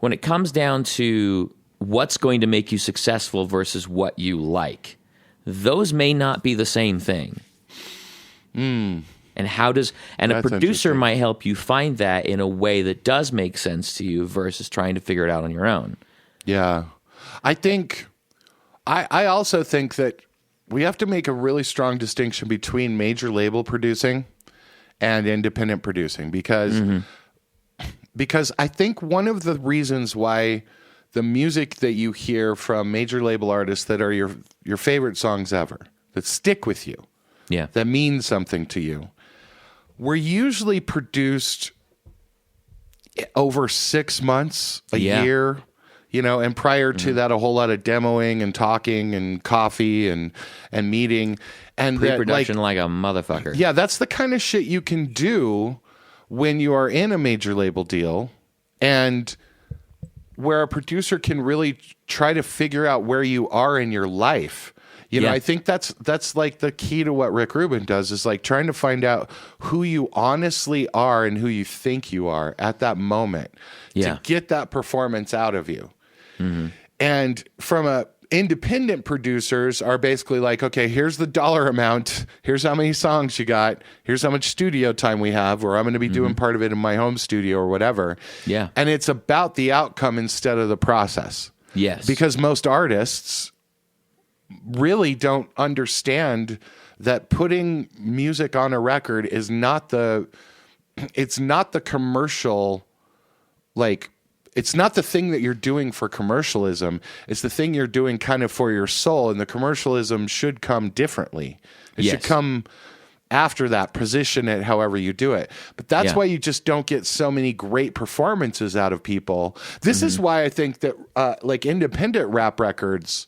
When it comes down to what's going to make you successful versus what you like, those may not be the same thing. And a producer might help you find that in a way that does make sense to you versus trying to figure it out on your own. Yeah. I also think that we have to make a really strong distinction between major label producing and independent producing because I think one of the reasons why the music that you hear from major label artists that are your favorite songs ever, that stick with you, that mean something to you, were usually produced over 6 months, a year, and prior to that, a whole lot of demoing and talking and coffee and meeting. And pre-production like a motherfucker. Yeah, that's the kind of shit you can do when you are in a major label deal and where a producer can really try to figure out where you are in your life. I think that's like the key to what Rick Rubin does is like trying to find out who you honestly are and who you think you are at that moment to get that performance out of you. And from independent producers are basically like, okay, here's the dollar amount. Here's how many songs you got. Here's how much studio time we have, or I'm going to be doing part of it in my home studio or whatever. Yeah. And it's about the outcome instead of the process. Yes. Because most artists really don't understand that putting music on a record is it's not the commercial, like, it's not the thing that you're doing for commercialism. It's the thing you're doing kind of for your soul, and the commercialism should come differently. It should come after that, position it however you do it. But that's why you just don't get so many great performances out of people. This is why I think that like independent rap records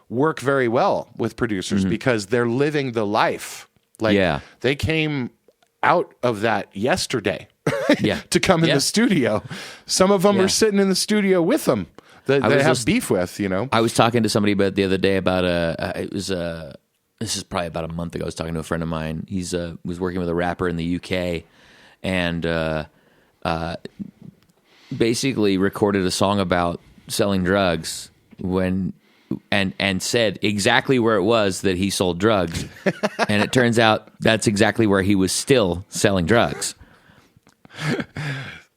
work very well with producers because they're living the life. Like they came out of that yesterday to come in the studio. Some of them are sitting in the studio with them that they have beef with, I was talking to somebody about the other day about this is probably about a month ago. I was talking to a friend of mine. He's was working with a rapper in the UK and basically recorded a song about selling drugs and said exactly where it was that he sold drugs. And it turns out that's exactly where he was still selling drugs.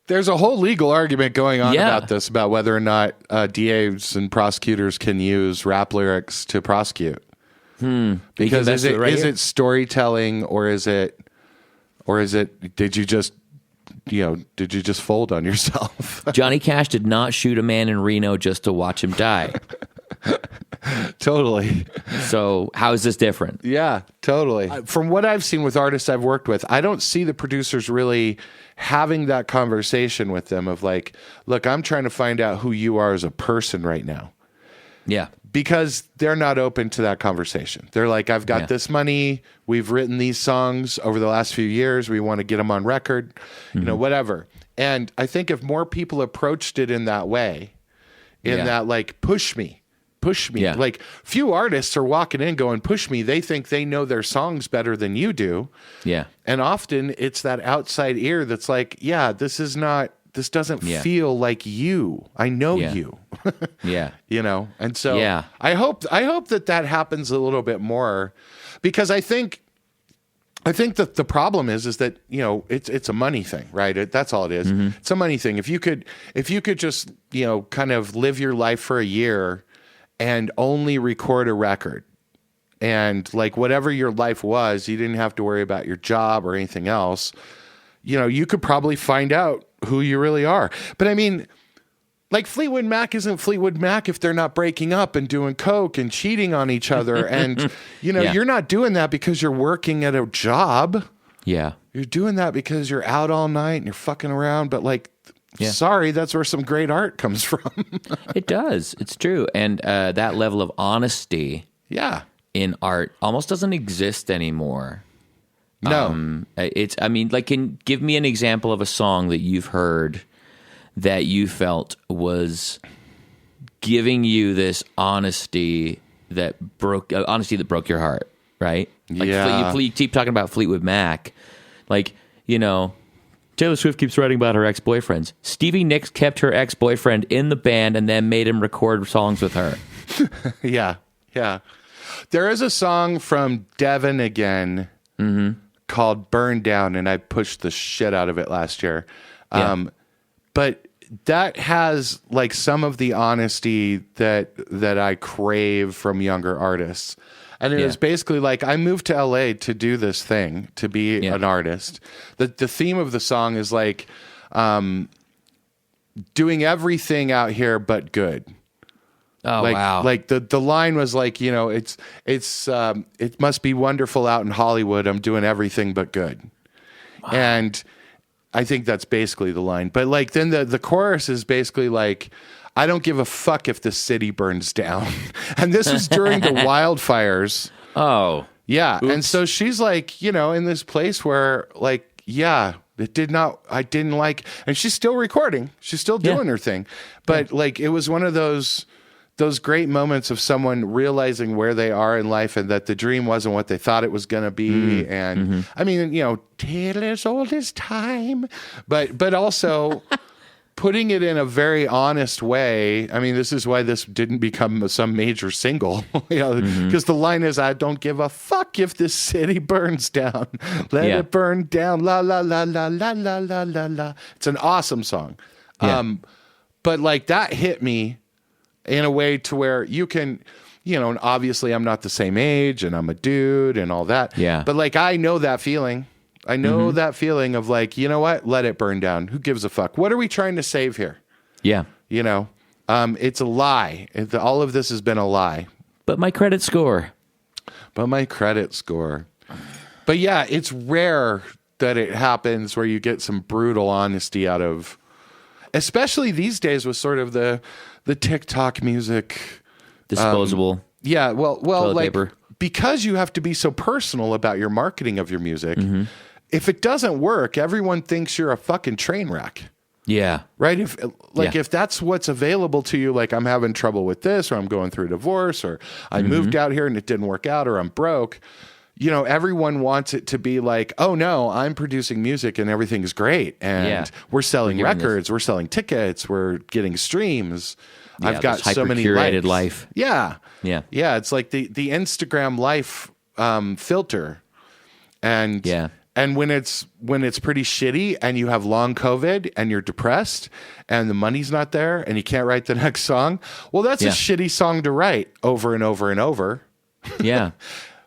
There's a whole legal argument going on about this, about whether or not DAs and prosecutors can use rap lyrics to prosecute. Because is it storytelling or is it did you just fold on yourself? Johnny Cash did not shoot a man in Reno just to watch him die. Totally. So how is this different? Yeah, totally. From what I've seen with artists I've worked with, I don't see the producers really having that conversation with them of like, look, I'm trying to find out who you are as a person right now. Yeah. Because they're not open to that conversation. They're like, I've got this money. We've written these songs over the last few years. We want to get them on record, whatever. And I think if more people approached it in that way, that like, push me. Yeah. Like few artists are walking in going, push me. They think they know their songs better than you do. Yeah. And often it's that outside ear that's like, this doesn't feel like you. I know you. And so I hope that happens a little bit more because I think that the problem is that, it's a money thing, right? That's all it is. It's a money thing. If you could just, kind of live your life for a year and only record a record and like whatever your life was, you didn't have to worry about your job or anything else, you could probably find out who you really are. But I mean, like Fleetwood Mac isn't Fleetwood Mac if they're not breaking up and doing coke and cheating on each other. And, you're not doing that because you're working at a job. Yeah. You're doing that because you're out all night and you're fucking around. But like, sorry, that's where some great art comes from. It does. It's true. And that level of honesty in art almost doesn't exist anymore. No. Can give me an example of a song that you've heard that you felt was giving you this honesty that broke your heart, right? You keep talking about Fleetwood Mac, Taylor Swift keeps writing about her ex-boyfriends. Stevie Nicks kept her ex-boyfriend in the band and then made him record songs with her. Yeah. There is a song from Devin again called Burn Down, and I pushed the shit out of it last year. But that has like some of the honesty that I crave from younger artists. And it was basically like, I moved to LA to do this thing, to be an artist. The theme of the song is like doing everything out here but good. Oh, wow. Like the line was like, it must be wonderful out in Hollywood. I'm doing everything but good. Wow. And I think that's basically the line. But like then the chorus is basically like, I don't give a fuck if the city burns down. And this was during the wildfires. Oh. Yeah. Oops. And so she's like, in this place where like, I didn't like, and she's still recording. She's still doing her thing. But like, it was one of those great moments of someone realizing where they are in life and that the dream wasn't what they thought it was going to be. And I mean, tale as old as time, but also putting it in a very honest way. I mean, this is why this didn't become some major single, because the line is, I don't give a fuck if this city burns down. Let it burn down. La, la, la, la, la, la, la, la, la. It's an awesome song. Yeah. But like that hit me in a way to where you can, and obviously I'm not the same age and I'm a dude and all that. Yeah. But like, I know that feeling. I know that feeling of like, you know what? Let it burn down. Who gives a fuck? What are we trying to save here? Yeah. It's a lie. All of this has been a lie. But my credit score. But yeah, it's rare that it happens where you get some brutal honesty out of, especially these days with sort of the TikTok music. Disposable. Well, like, paper. Because you have to be so personal about your marketing of your music, if it doesn't work, everyone thinks you're a fucking train wreck. Yeah. Right? If that's what's available to you, like I'm having trouble with this, or I'm going through a divorce, or I moved out here and it didn't work out, or I'm broke, everyone wants it to be like, oh no, I'm producing music and everything's great. And we're selling records, we're selling tickets, we're getting streams. I've got so many curated life. Yeah. Yeah. Yeah. It's like the Instagram life filter. And when it's pretty shitty and you have long COVID and you're depressed and the money's not there and you can't write the next song, well, that's a shitty song to write over and over and over. Yeah.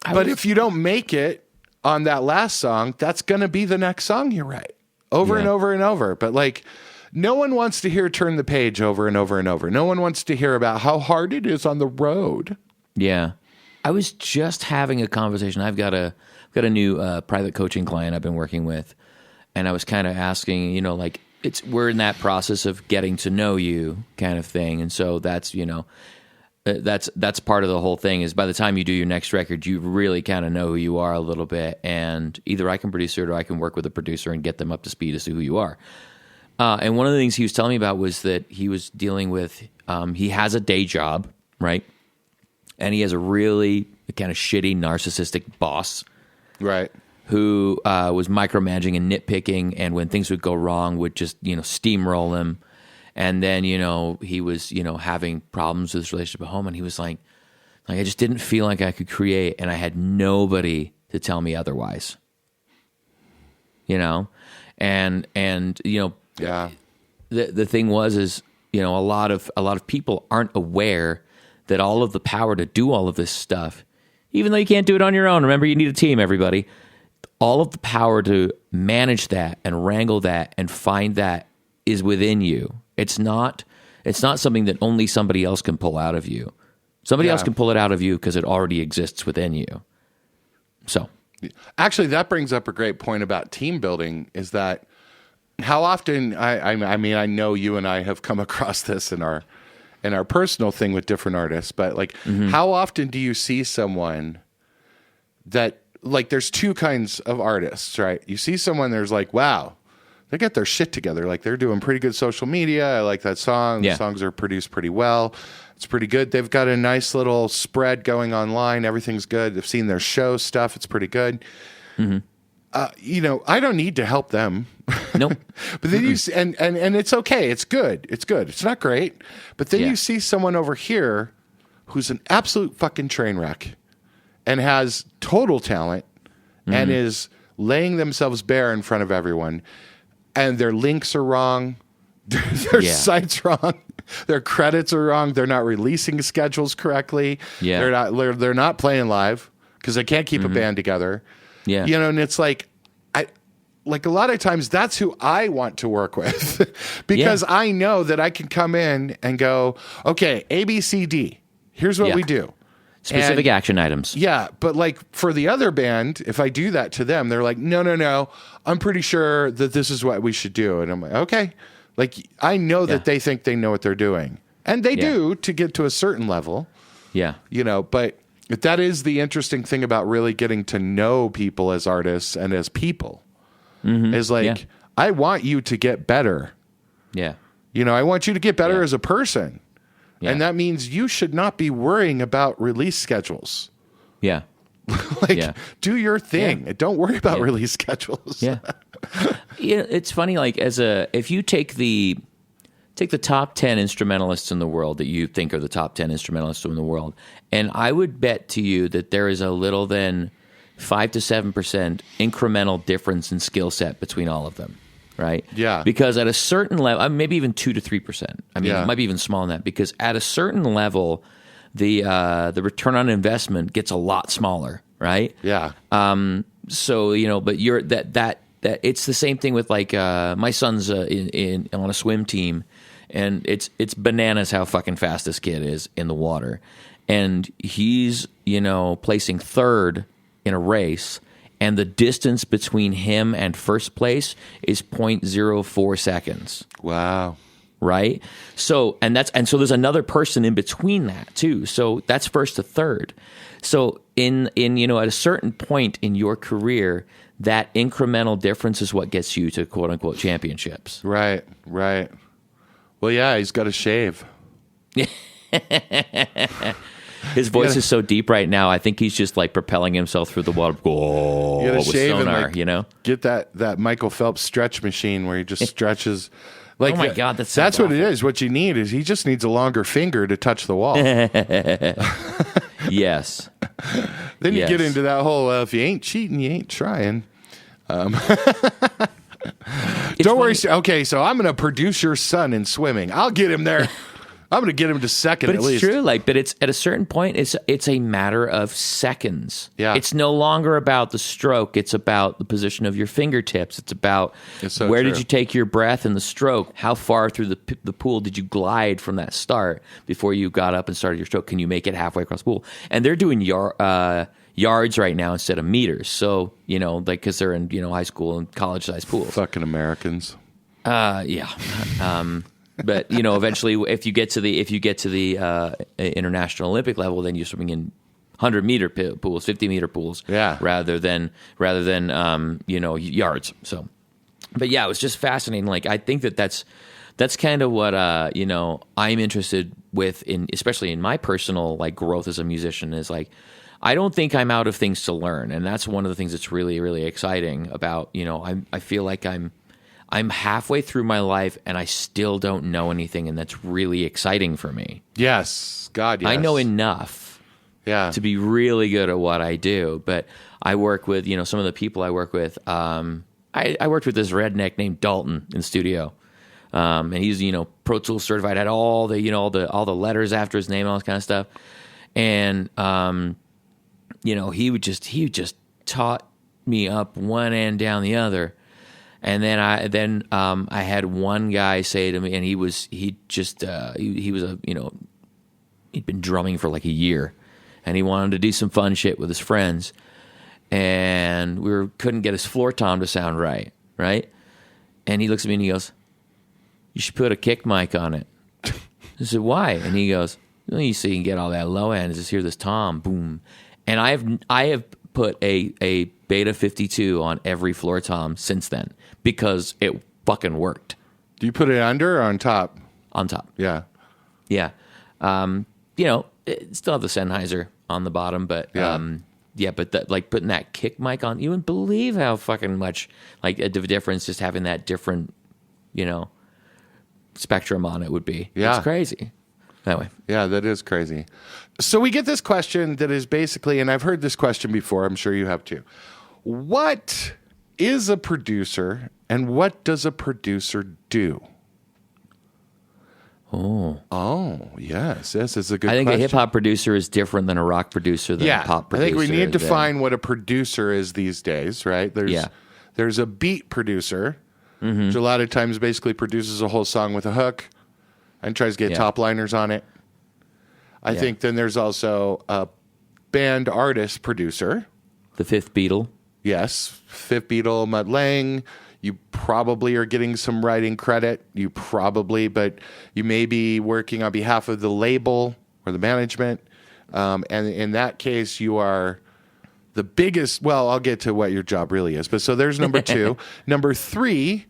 But if you don't make it on that last song, that's going to be the next song you write over and over and over. But like, no one wants to hear Turn the Page over and over and over. No one wants to hear about how hard it is on the road. Yeah. I was just having a conversation. I've got a new private coaching client I've been working with, and I was kind of asking, we're in that process of getting to know you kind of thing. And so that's, that's part of the whole thing is by the time you do your next record, you really kind of know who you are a little bit. And either I can produce it or I can work with a producer and get them up to speed as to who you are. And one of the things he was telling me about was that he was dealing with, he has a day job, right? And he has a really kind of shitty, narcissistic boss. Right. Who was micromanaging and nitpicking, and when things would go wrong, would just, steamroll him. And then, he was, having problems with his relationship at home, and he was like, I just didn't feel like I could create, and I had nobody to tell me otherwise. And yeah. The thing is, a lot of people aren't aware that all of the power to do all of this stuff, even though you can't do it on your own. Remember, you need a team, everybody. All of the power to manage that and wrangle that and find that is within you. It's not something that only somebody else can pull out of you. Somebody else can pull it out of you because it already exists within you. So, actually, that brings up a great point about team building. Is that how often? I mean, I know you and I have come across this in our personal thing with different artists, but like, how often do you see someone that like there's two kinds of artists, right? You see someone, there's like, wow, they got their shit together. Like they're doing pretty good social media. I like that song. Yeah. The songs are produced pretty well. It's pretty good. They've got a nice little spread going online. Everything's good. I've seen their show stuff. It's pretty good. Mm-hmm. I don't need to help them. Nope. But then you see, and it's okay. It's good. It's good. It's not great. But then you see someone over here who's an absolute fucking train wreck and has total talent and is laying themselves bare in front of everyone. And their links are wrong. Their site's wrong. Their credits are wrong. They're not releasing schedules correctly. Yeah. They're not playing live because they can't keep a band together. Yeah. You know, and it's like a lot of times that's who I want to work with because I know that I can come in and go, okay, A, B, C, D. Here's what we do. Specific action items. Yeah, but like for the other band, if I do that to them, they're like, no, I'm pretty sure that this is what we should do. And I'm like, okay. Like I know that they think they know what they're doing. And they do to get to a certain level. Yeah. You know, but that is the interesting thing about really getting to know people as artists and as people. Is like, I want you to get better. Yeah. You know, I want you to get better as a person. Yeah. And that means you should not be worrying about release schedules. Yeah. Do your thing. Yeah. Don't worry about release schedules. Yeah. It's funny, like if you take the top 10 instrumentalists in the world that you think are the top 10 instrumentalists in the world, and I would bet to you that there is a little than 5 to 7% incremental difference in skill set between all of them. Right? Yeah. Because at a certain level, maybe even 2 to 3%. I mean, it might be even smaller than that. Because at a certain level, the return on investment gets a lot smaller, right? Yeah. So but you're that it's the same thing with like my son's in on a swim team, and it's bananas how fucking fast this kid is in the water, and he's placing third in a race. And the distance between him and first place is 0.04 seconds. Wow. Right? So there's another person in between that too. So that's first to third. So in at a certain point in your career, that incremental difference is what gets you to quote unquote championships. Right. Well, yeah, he's got to shave. His voice is so deep right now. I think he's just like propelling himself through the water. You gotta with shave sonar, and get that Michael Phelps stretch machine where he just stretches. Like, oh my God, that's what it is. What you need is he just needs a longer finger to touch the wall. Yes. Then you get into that whole if you ain't cheating, you ain't trying. Don't worry. Okay, so I'm going to produce your son in swimming. I'll get him there. I'm going to get him to second but at least. It's true. But it's at a certain point, it's a matter of seconds. Yeah. It's no longer about the stroke. It's about the position of your fingertips. It's about where did you take your breath in the stroke? How far through the pool did you glide from that start before you got up and started your stroke? Can you make it halfway across the pool? And they're doing yards right now instead of meters. So, because they're in, high school and college sized pools. Fucking Americans. Yeah. But eventually, if you get to the international Olympic level, then you're swimming in 100-meter pools, 50-meter pools, rather than yards. So, but yeah, it was just fascinating. Like I think that's kind of what I'm interested with especially in my personal like growth as a musician is like I don't think I'm out of things to learn, and that's one of the things that's really really exciting about I feel like I'm halfway through my life and I still don't know anything, and that's really exciting for me. Yes. God, yes. I know enough to be really good at what I do, but I work with, some of the people I work with. I worked with this redneck named Dalton in the studio. And he's, Pro Tools certified, had all the, all the letters after his name and all this kind of stuff. And, he just taught me up one end down the other. And then I had one guy say to me, and he was he'd been drumming for like a year, and he wanted to do some fun shit with his friends, and couldn't get his floor tom to sound right, and he looks at me and he goes, "You should put a kick mic on it." I said, "Why?" And he goes, "Well, you see, you can get all that low end, just hear this tom, boom." And I have put a Beta 52 on every floor tom since then because it fucking worked. Do you put it under or on top? On top. Yeah. Yeah. It still have the Sennheiser on the bottom, but but putting that kick mic on, you wouldn't believe how fucking much like the difference just having that different, spectrum on it would be. Yeah. It's crazy. Anyway. Yeah, that is crazy. So we get this question that is basically, and I've heard this question before, I'm sure you have too. What is a producer and what does a producer do? Oh, yes. This is a good question. I think a hip-hop producer is different than a rock producer than a pop producer. I think we need to define what a producer is these days, right? There's a beat producer, which a lot of times basically produces a whole song with a hook and tries to get top liners on it. I think then there's also a band artist producer. The Fifth Beatle. Yes. Fifth Beatle, Mutt Lange. You probably are getting some writing credit. But you may be working on behalf of the label or the management. And in that case, you are the biggest. Well, I'll get to what your job really is. But so there's number 2. Number 3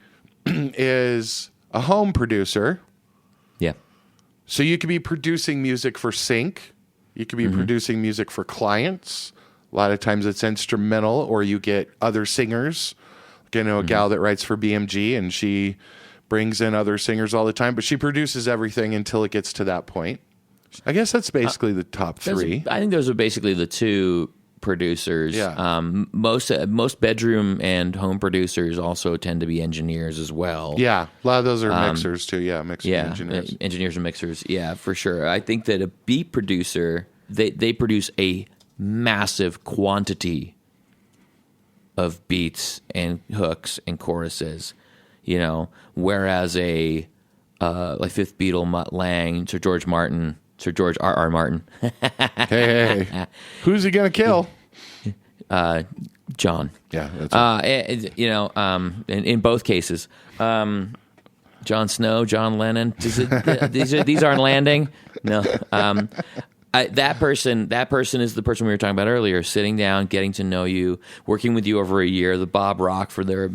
is a home producer. Yeah. So you could be producing music for sync. You could be producing music for clients. A lot of times it's instrumental, or you get other singers. A gal that writes for BMG, and she brings in other singers all the time, but she produces everything until it gets to that point. I guess that's basically the top 3. I think those are basically the 2 producers. Yeah. Most bedroom and home producers also tend to be engineers as well. Yeah, a lot of those are mixers too. Yeah, engineers. Engineers and mixers. Yeah, for sure. I think that a beat producer, they produce a massive quantity of beats and hooks and choruses, whereas a like Fifth Beatle, Mutt Lange, Sir George R.R. Martin. hey, who's he gonna kill? John. Yeah, that's in both cases, John Snow, John Lennon. These aren't landing. No. That person is the person we were talking about earlier, sitting down, getting to know you, working with you over a year, the Bob Rock for the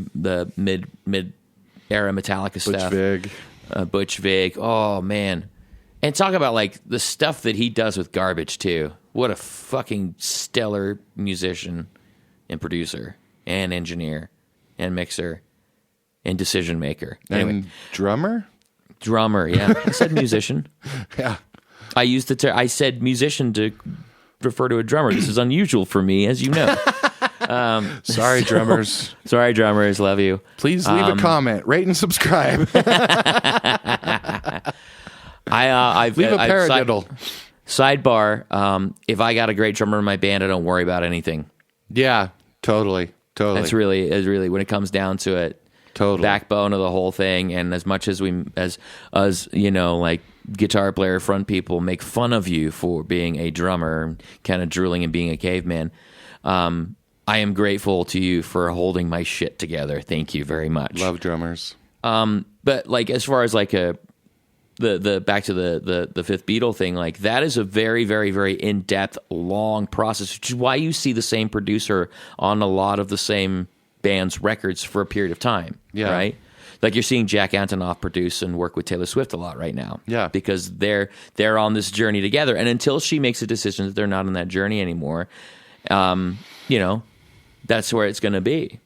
mid-era Metallica stuff. Butch Vig. Oh, man. And talk about, like, the stuff that he does with Garbage, too. What a fucking stellar musician and producer and engineer and mixer and decision maker. Anyway. And drummer? Drummer, yeah. I said musician. Yeah. I used I said musician to refer to a drummer. This is unusual for me, as you know. Sorry, drummers. Sorry, drummers. Love you. Please leave a comment, rate, and subscribe. Leave a paradiddle. Sidebar, if I got a great drummer in my band, I don't worry about anything. Yeah, totally. That's really when it comes down to it. Totally. Backbone of the whole thing. And as much as like guitar player front people make fun of you for being a drummer, kind of drooling and being a caveman, I am grateful to you for holding my shit together. Thank you very much. Love drummers. But like as far as like the back to the Fifth Beatle thing, like that is a very, very, very in-depth, long process, which is why you see the same producer on a lot of the same band's records for a period of time. Yeah. Right? Like you're seeing Jack Antonoff produce and work with Taylor Swift a lot right now. Yeah. Because they're on this journey together. And until she makes a decision that they're not on that journey anymore, that's where it's going to be.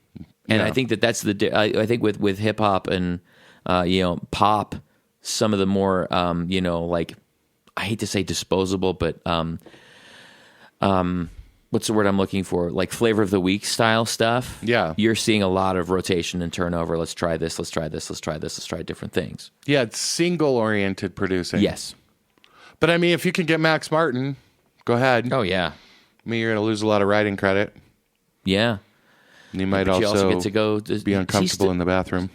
And I think that's I think with hip hop and pop, some of the more like, I hate to say disposable, but what's the word I'm looking for? Like flavor of the week style stuff. Yeah. You're seeing a lot of rotation and turnover. Let's try this. Let's try this. Let's try this. Let's try different things. Yeah, it's single oriented producing. Yes. But I mean, if you can get Max Martin, go ahead. Oh yeah. I mean, you're going to lose a lot of writing credit. Yeah. And you might but also get to go be uncomfortable in the bathroom.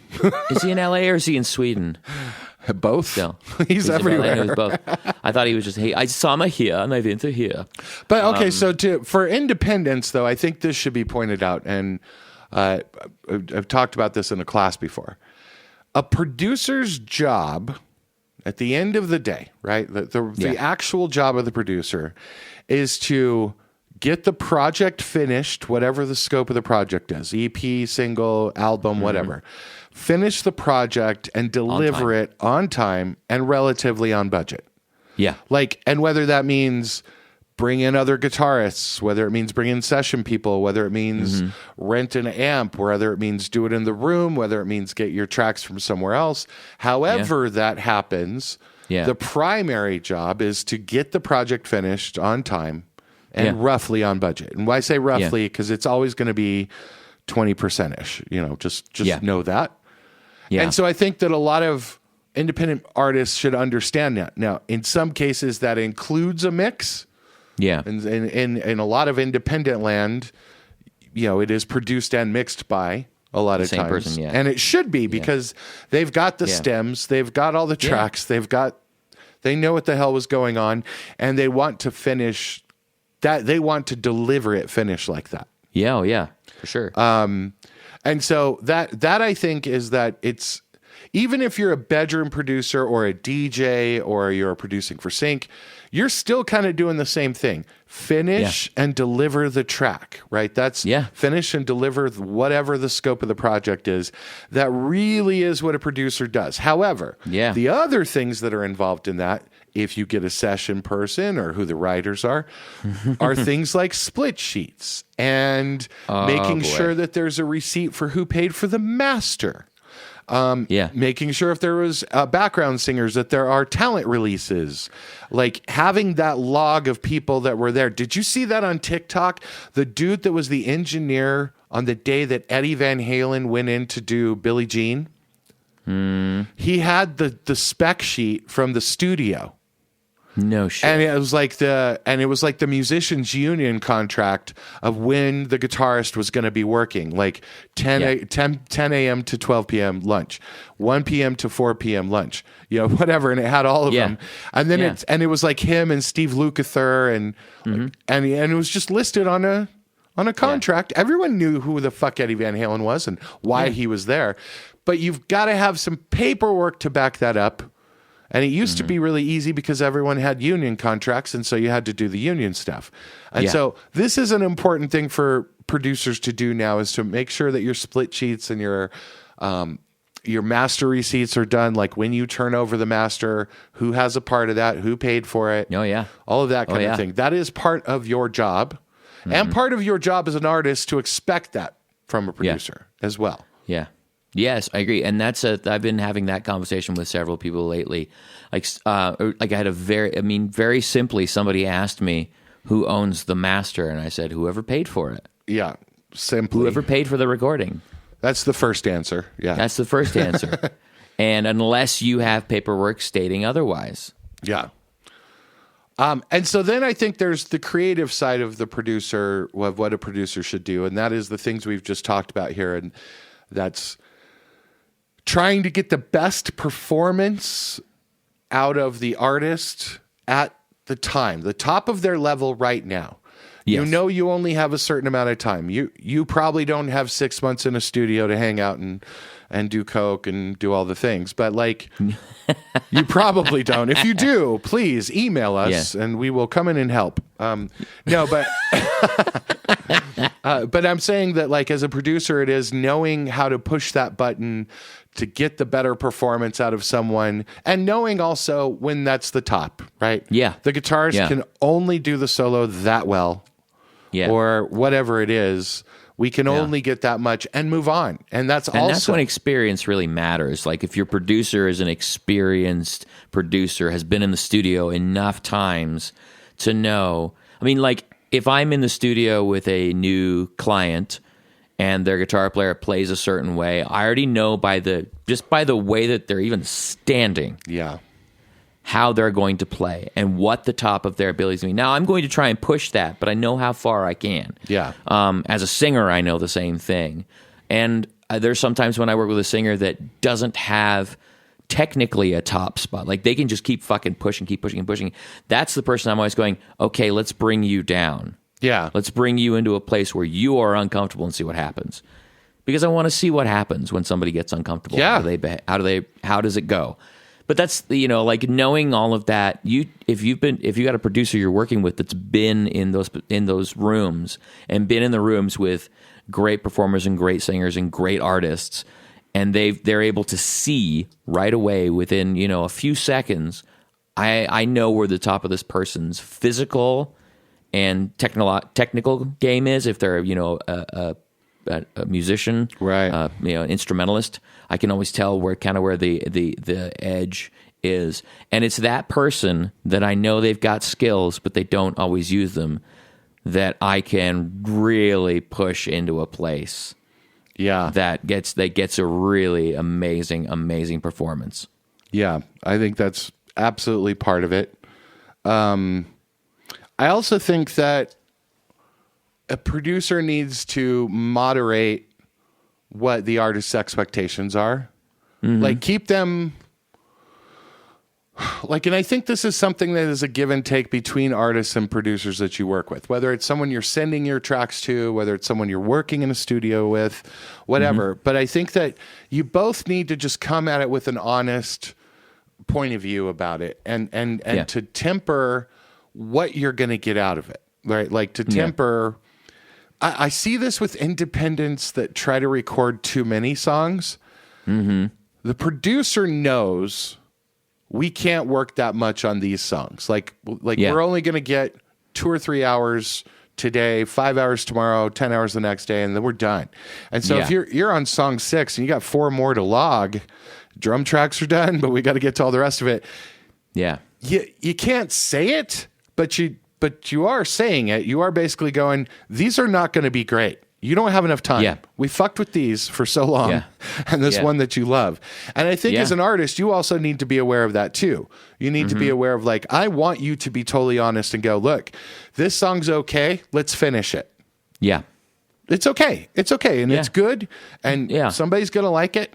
Is he in LA or is he in Sweden? Both. Still. He's everywhere. He was both. I thought he was just, hey, I saw him here and I went to here. But okay, so for independence, though, I think this should be pointed out. And I've talked about this in a class before. A producer's job at the end of the day, right? The actual job of the producer is to get the project finished, whatever the scope of the project is, EP, single, album, whatever. Finish the project and deliver it on time and relatively on budget. Yeah. Like, and whether that means bring in other guitarists, whether it means bring in session people, whether it means rent an amp, whether it means do it in the room, whether it means get your tracks from somewhere else. However that happens, the primary job is to get the project finished on time and roughly on budget. And why I say roughly? Because it's always going to be 20%-ish. You know, just know that. Yeah. And so I think that a lot of independent artists should understand that. Now, in some cases, that includes a mix. Yeah. And in a lot of independent land, you know, it is produced and mixed by a lot of times. Person, and it should be because they've got the stems, they've got all the tracks, they know what the hell was going on, and they want to finish that. They want to deliver it finished like that. Yeah. Oh, yeah. For sure. And so that I think is that it's, even if you're a bedroom producer or a DJ or you're producing for sync, you're still kind of doing the same thing. Finish and deliver the track, right? That's finish and deliver whatever the scope of the project is. That really is what a producer does. However, the other things that are involved in that, if you get a session person or who the writers are things like split sheets and making sure that there's a receipt for who paid for the master. Making sure if there was background singers that there are talent releases, like having that log of people that were there. Did you see that on TikTok? The dude that was the engineer on the day that Eddie Van Halen went in to do Billie Jean. He had the spec sheet from the studio. No shit. And it was like the musicians union contract of when the guitarist was going to be working, like 10 a.m. to 12 p.m. lunch, 1 p.m. to 4 p.m. lunch, you know, whatever. And it had all of them. And then it was like him and Steve Lukather and it was just listed on a contract. Everyone knew who the fuck Eddie Van Halen was and why he was there. But you've got to have some paperwork to back that up. And it used to be really easy because everyone had union contracts, and so you had to do the union stuff. And so this is an important thing for producers to do now, is to make sure that your split sheets and your master receipts are done, like when you turn over the master, who has a part of that, who paid for it. Oh, yeah. All of that kind of thing. That is part of your job. And part of your job as an artist to expect that from a producer as well. Yeah. Yes, I agree, and I've been having that conversation with several people lately. Like I had very simply, somebody asked me who owns the master, and I said whoever paid for it. Yeah, simply whoever paid for the recording. That's the first answer. Yeah, that's the first answer. And unless you have paperwork stating otherwise. Yeah. And so then I think there's the creative side of the producer, of what a producer should do, and that is the things we've just talked about here, and that's trying to get the best performance out of the artist at the top of their level right now. Yes. You know, you only have a certain amount of time. You probably don't have 6 months in a studio to hang out and do coke and do all the things, but like you probably don't. If you do, please email us and we will come in and help. No, but but I'm saying that, like, as a producer, it is knowing how to push that button to get the better performance out of someone, and knowing also when that's the top, right? Yeah. The guitarist can only do the solo that well, or whatever it is. We can only get that much and move on. And that's when experience really matters. Like, if your producer is an experienced producer, has been in the studio enough times to know. I mean, like, if I'm in the studio with a new client and their guitar player plays a certain way, I already know by the way that they're even standing, how they're going to play and what the top of their abilities mean. Now, I'm going to try and push that, but I know how far I can. Yeah. As a singer, I know the same thing. And there's sometimes when I work with a singer that doesn't have technically a top spot. Like, they can just keep fucking pushing, keep pushing and pushing. That's the person I'm always going, okay, let's bring you down. Yeah. Let's bring you into a place where you are uncomfortable and see what happens. Because I want to see what happens when somebody gets uncomfortable. Yeah. How does it go? But that's, like knowing all of that. If you got a producer you're working with that's been in those rooms and been in the rooms with great performers and great singers and great artists, and they're able to see right away within a few seconds. I know where the top of this person's physical and technical game is. If they're a musician, right? An instrumentalist, I can always tell where the edge is, and it's that person that I know they've got skills, but they don't always use them, that I can really push into a place. Yeah, that gets a really amazing performance. Yeah, I think that's absolutely part of it. I also think that a producer needs to moderate what the artist's expectations are. Mm-hmm. Like, keep them... and I think this is something that is a give and take between artists and producers that you work with, whether it's someone you're sending your tracks to, whether it's someone you're working in a studio with, whatever. Mm-hmm. But I think that you both need to just come at it with an honest point of view about it, and to temper what you're going to get out of it, right? Like, to temper... I see this with independents that try to record too many songs. Mm-hmm. The producer knows... we can't work that much on these songs. We're only going to get 2 or 3 hours today, 5 hours tomorrow, 10 hours the next day, and then we're done. And so if you're on song 6 and you got 4 more to log, drum tracks are done, but we got to get to all the rest of it. Yeah. You can't say it, but you are saying it. You are basically going, these are not going to be great. You don't have enough time. Yeah. We fucked with these for so long, and this one that you love. And I think as an artist, you also need to be aware of that too. You need to be aware of, like, I want you to be totally honest and go, look, this song's okay. Let's finish it. Yeah. It's okay. It's okay. And it's good. And somebody's going to like it.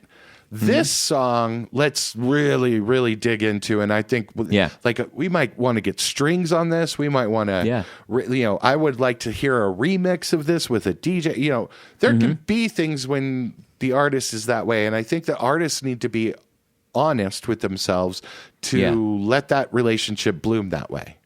This song, let's really, really dig into. And I think, we might want to get strings on this. We might want to, I would like to hear a remix of this with a DJ. There can be things when the artist is that way. And I think the artists need to be honest with themselves to let that relationship bloom that way.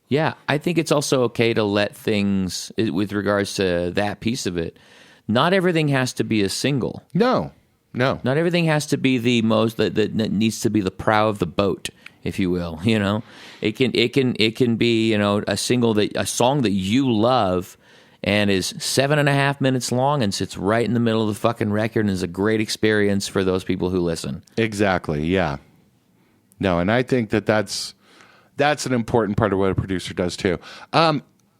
Yeah, I think it's also okay to let things, with regards to that piece of it, not everything has to be a single. No. Not everything has to be the most that needs to be the prow of the boat, if you will. It can be a song that you love and is 7.5 minutes long and sits right in the middle of the fucking record and is a great experience for those people who listen. Exactly. Yeah. No, and I think that's an important part of what a producer does too.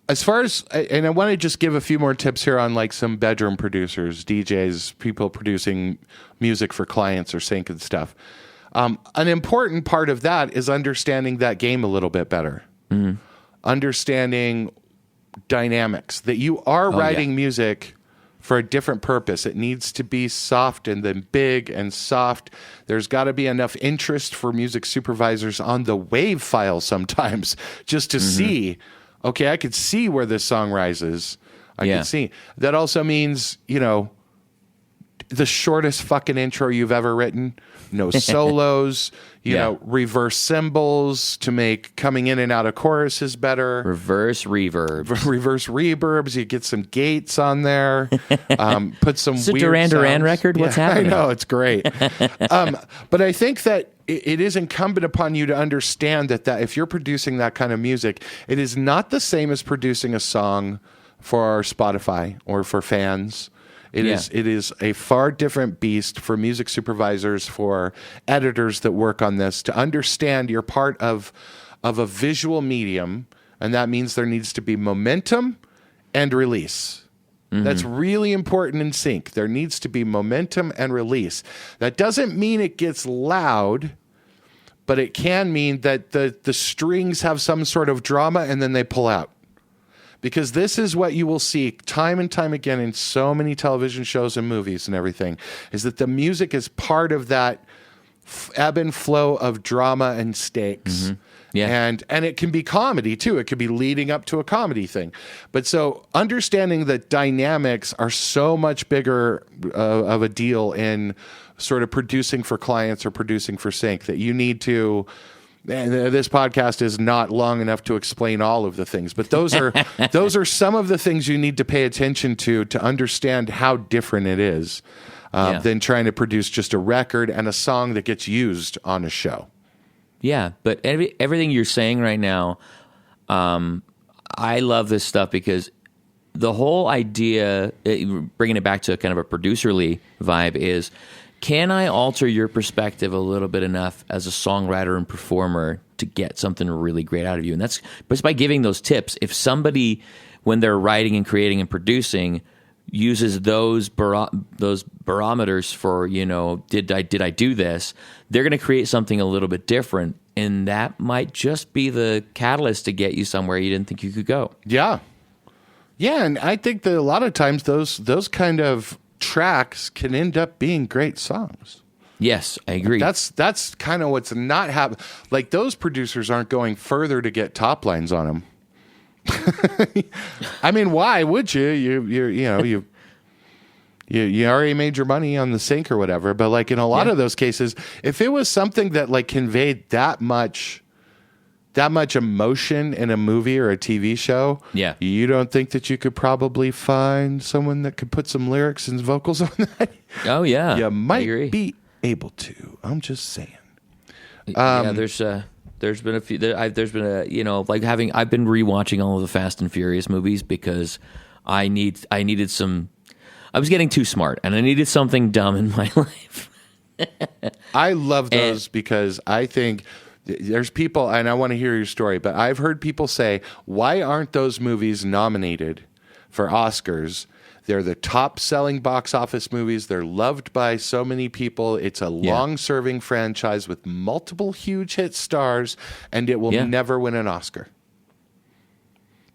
As far as, and I want to just give a few more tips here on, like, some bedroom producers, DJs, people producing music for clients or sync and stuff. An important part of that is understanding that game a little bit better. Mm-hmm. Understanding dynamics, that you are writing music for a different purpose. It needs to be soft and then big and soft. There's got to be enough interest for music supervisors on the wave file sometimes just to see... okay, I could see where this song rises. I can see. That also means, the shortest fucking intro you've ever written. No solos, reverse cymbals to make coming in and out of choruses better. Reverse reverbs. You get some gates on there. Put some weird Duran Duran record? What's happening? I know, it's great. But I think that it is incumbent upon you to understand that if you're producing that kind of music, it is not the same as producing a song for Spotify or for fans. It is a far different beast for music supervisors, for editors that work on this, to understand you're part of a visual medium, and that means there needs to be momentum and release. Mm-hmm. That's really important in sync. There needs to be momentum and release. That doesn't mean it gets loud, but it can mean that the strings have some sort of drama and then they pull out. Because this is what you will see time and time again in so many television shows and movies and everything, is that the music is part of that ebb and flow of drama and stakes. Mm-hmm. Yeah. And it can be comedy too. It could be leading up to a comedy thing. But so understanding that dynamics are so much bigger of a deal in sort of producing for clients or producing for sync that you need to. And this podcast is not long enough to explain all of the things, but those are some of the things you need to pay attention to understand how different it is than trying to produce just a record and a song that gets used on a show. Yeah, but everything you're saying right now, I love this stuff because the whole idea, bringing it back to kind of a producerly vibe, is can I alter your perspective a little bit enough as a songwriter and performer to get something really great out of you? And that's just by giving those tips. If somebody, when they're writing and creating and producing, uses those barometers for, did I do this, they're going to create something a little bit different, and that might just be the catalyst to get you somewhere you didn't think you could go. Yeah, and I think that a lot of times those kind of tracks can end up being great songs. Yes, I agree. That's kind of what's not happening. Like, those producers aren't going further to get top lines on them. I mean, why would you? You already made your money on the sync or whatever. But like in a lot of those cases, if it was something that like conveyed that much emotion in a movie or a TV show, you don't think that you could probably find someone that could put some lyrics and vocals on that? Oh yeah, you might be able to. I'm just saying. There's been a few. I've been rewatching all of the Fast and Furious movies because I needed some. I was getting too smart, and I needed something dumb in my life. I love those because I think there's people, and I want to hear your story, but I've heard people say, why aren't those movies nominated for Oscars? They're the top-selling box office movies. They're loved by so many people. It's a long-serving franchise with multiple huge hit stars, and it will never win an Oscar.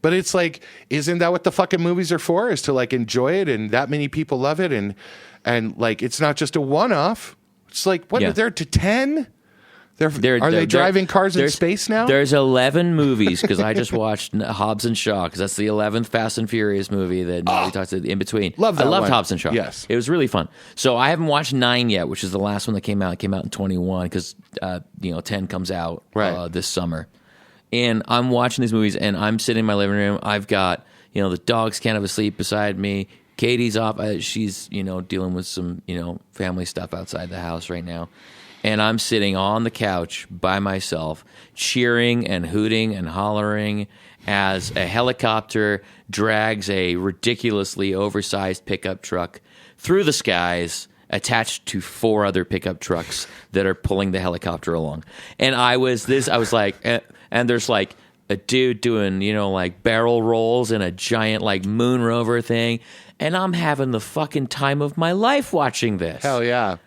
But it's like, isn't that what the fucking movies are for? Is to like enjoy it, and that many people love it, and like it's not just a one-off. It's like, what are there to 10? Are they driving cars in space now? There's 11 movies because I just watched Hobbs and Shaw because that's the 11th Fast and Furious movie that nobody talks in between. I loved Hobbs and Shaw. Yes. It was really fun. So I haven't watched 9 yet, which is the last one that came out. It came out in 21 because 10 comes out this summer. And I'm watching these movies and I'm sitting in my living room. I've got, the dog's kind of asleep beside me. Katie's off. She's, dealing with some, family stuff outside the house right now. And I'm sitting on the couch by myself, cheering and hooting and hollering as a helicopter drags a ridiculously oversized pickup truck through the skies, attached to 4 other pickup trucks that are pulling the helicopter along. And I was like, and there's like a dude doing, like barrel rolls in a giant like moon rover thing. And I'm having the fucking time of my life watching this. Hell yeah.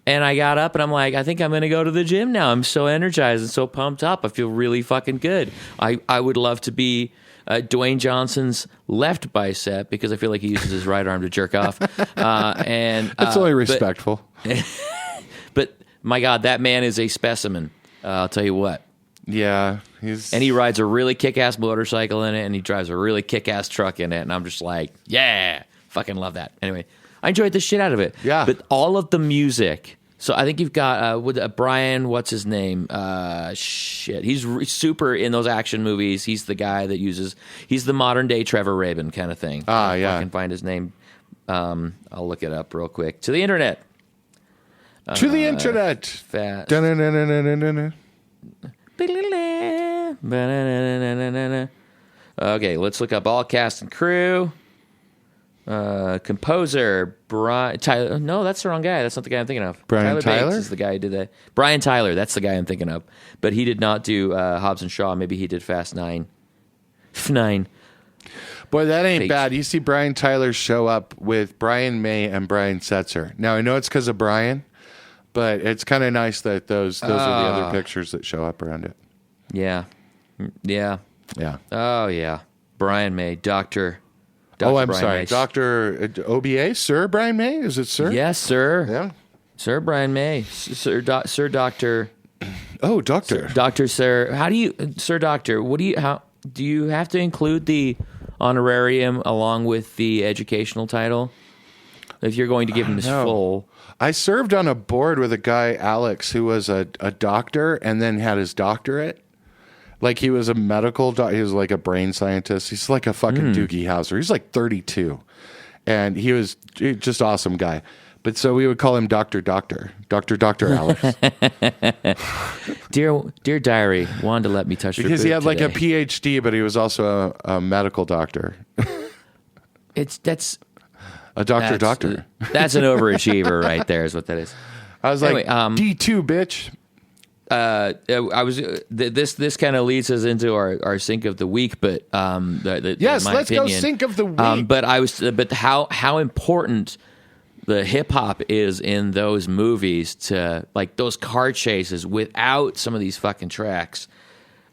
And I got up and I'm like, I think I'm going to go to the gym now. I'm so energized and so pumped up. I feel really fucking good. I would love to be Dwayne Johnson's left bicep because I feel like he uses his right arm to jerk off. That's only respectful. But my God, that man is a specimen. I'll tell you what. Yeah. And he rides a really kick-ass motorcycle in it, and he drives a really kick-ass truck in it. And I'm just like, yeah, fucking love that. Anyway, I enjoyed the shit out of it. Yeah. But all of the music. So I think you've got Brian, what's his name? He's super in those action movies. He's the guy that he's the modern day Trevor Rabin kind of thing. Yeah. I can find his name. I'll look it up real quick. To the internet. To the internet. Fast. Okay, let's look up all cast and crew. Composer Brian Tyler. No, that's the wrong guy. That's not the guy I'm thinking of. Brian Tyler Banks is the guy who did that. Brian Tyler. That's the guy I'm thinking of. But he did not do Hobbs and Shaw. Maybe he did Fast 9. F9. Boy, that ain't bad. You see Brian Tyler show up with Brian May and Brian Setzer. Now I know it's because of Brian, but it's kind of nice that those are the other pictures that show up around it. Yeah. Oh yeah. Brian May, Doctor. I'm Brian sorry. May. Dr. OBA? Sir Brian May? Is it sir? Yes, sir. Yeah. Sir Brian May. Sir Doctor. Oh, doctor. Doctor, sir. How do you, sir, doctor? How do you have to include the honorarium along with the educational title if you're going to give him his full? I served on a board with a guy, Alex, who was a doctor and then had his doctorate. Like he was a medical doctor. He was like a brain scientist. He's like a fucking Doogie Howser. He's like 32. And he was just awesome guy. But so we would call him Dr. Alex. Dear diary, wanted to let me touch your because he had like a today. PhD, but he was also a medical doctor. That's a doctor. That's an overachiever right there is what that is. I was anyway, like, D2, bitch. I was this kind of leads us into our sync of the week, but yes, let's opinion, go sync of the week. But how important the hip hop is in those movies to like those car chases without some of these fucking tracks.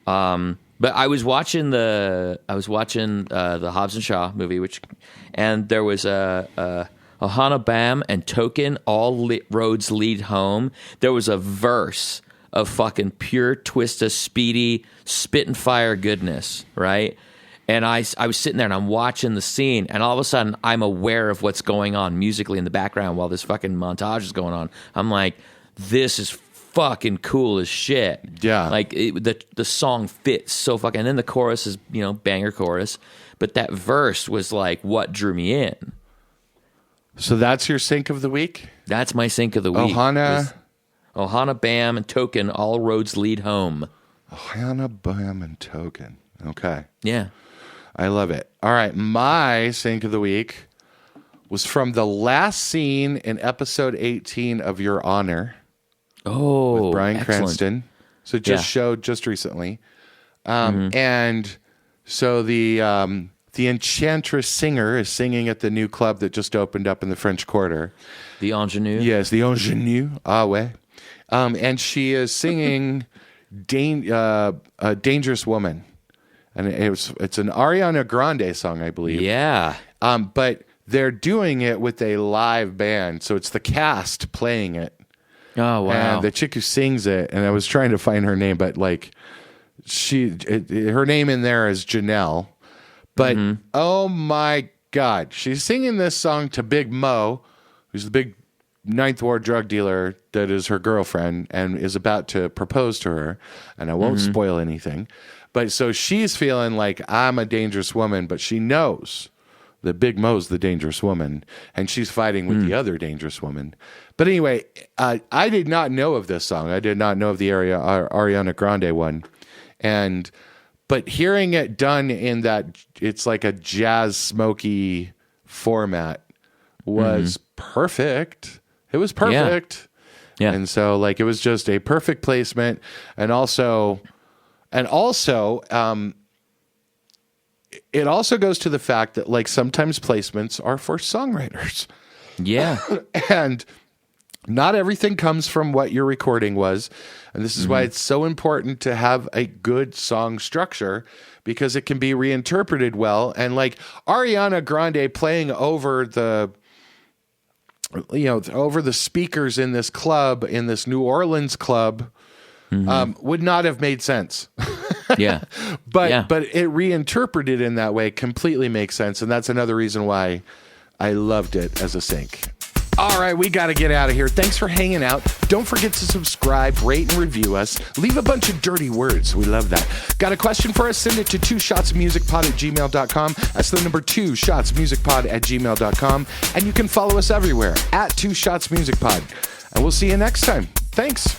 But I was watching the Hobbs and Shaw movie, and there was a Hannah Bam and Token, All Roads Lead Home. There was a verse of fucking pure Twista, speedy, spit and fire goodness, right? And I was sitting there and I'm watching the scene, and all of a sudden I'm aware of what's going on musically in the background while this fucking montage is going on. I'm like, this is fucking cool as shit. Yeah. Like the song fits so fucking, and then the chorus is, banger chorus. But that verse was like what drew me in. So that's your sync of the week? That's my sync of the week. Ohana Bam and Token, All Roads Lead Home. Ohana Bam and Token. Okay. Yeah. I love it. All right. My sync of the week was from the last scene in episode 18 of Your Honor. Oh, with Bryan excellent. Cranston. So just showed just recently. And so the Enchantress singer is singing at the new club that just opened up in the French Quarter. The Ingenue? Yes, the Ingenue. Ah, ouais. And she is singing a Dangerous Woman. And it's an Ariana Grande song, I believe. Yeah. But they're doing it with a live band. So it's the cast playing it. Oh, wow. And the chick who sings it, and I was trying to find her name, but like her name in there is Janelle. But oh my God, she's singing this song to Big Mo, who's the big Ninth Ward drug dealer that is her girlfriend and is about to propose to her. And I won't spoil anything. But so she's feeling like I'm a dangerous woman, but she knows that Big Mo's the dangerous woman, and she's fighting with the other dangerous woman. But anyway, I did not know of this song. I did not know of the Ariana Grande one. But hearing it done in that, it's like a jazz smoky format was perfect. It was perfect. Yeah. And so like it was just a perfect placement. And also it also goes to the fact that like sometimes placements are for songwriters. Yeah. And not everything comes from what your recording was. And this is why it's so important to have a good song structure, because it can be reinterpreted well. And like Ariana Grande playing over the speakers in this club, in this New Orleans club, would not have made sense. Yeah. But it reinterpreted in that way completely makes sense. And that's another reason why I loved it as a sync. All right, we got to get out of here. Thanks for hanging out. Don't forget to subscribe, rate, and review us. Leave a bunch of dirty words. We love that. Got a question for us? Send it to 2ShotsMusicPod@gmail.com. That's the number 2ShotsMusicPod@gmail.com. And you can follow us everywhere at 2ShotsMusicPod. And we'll see you next time. Thanks.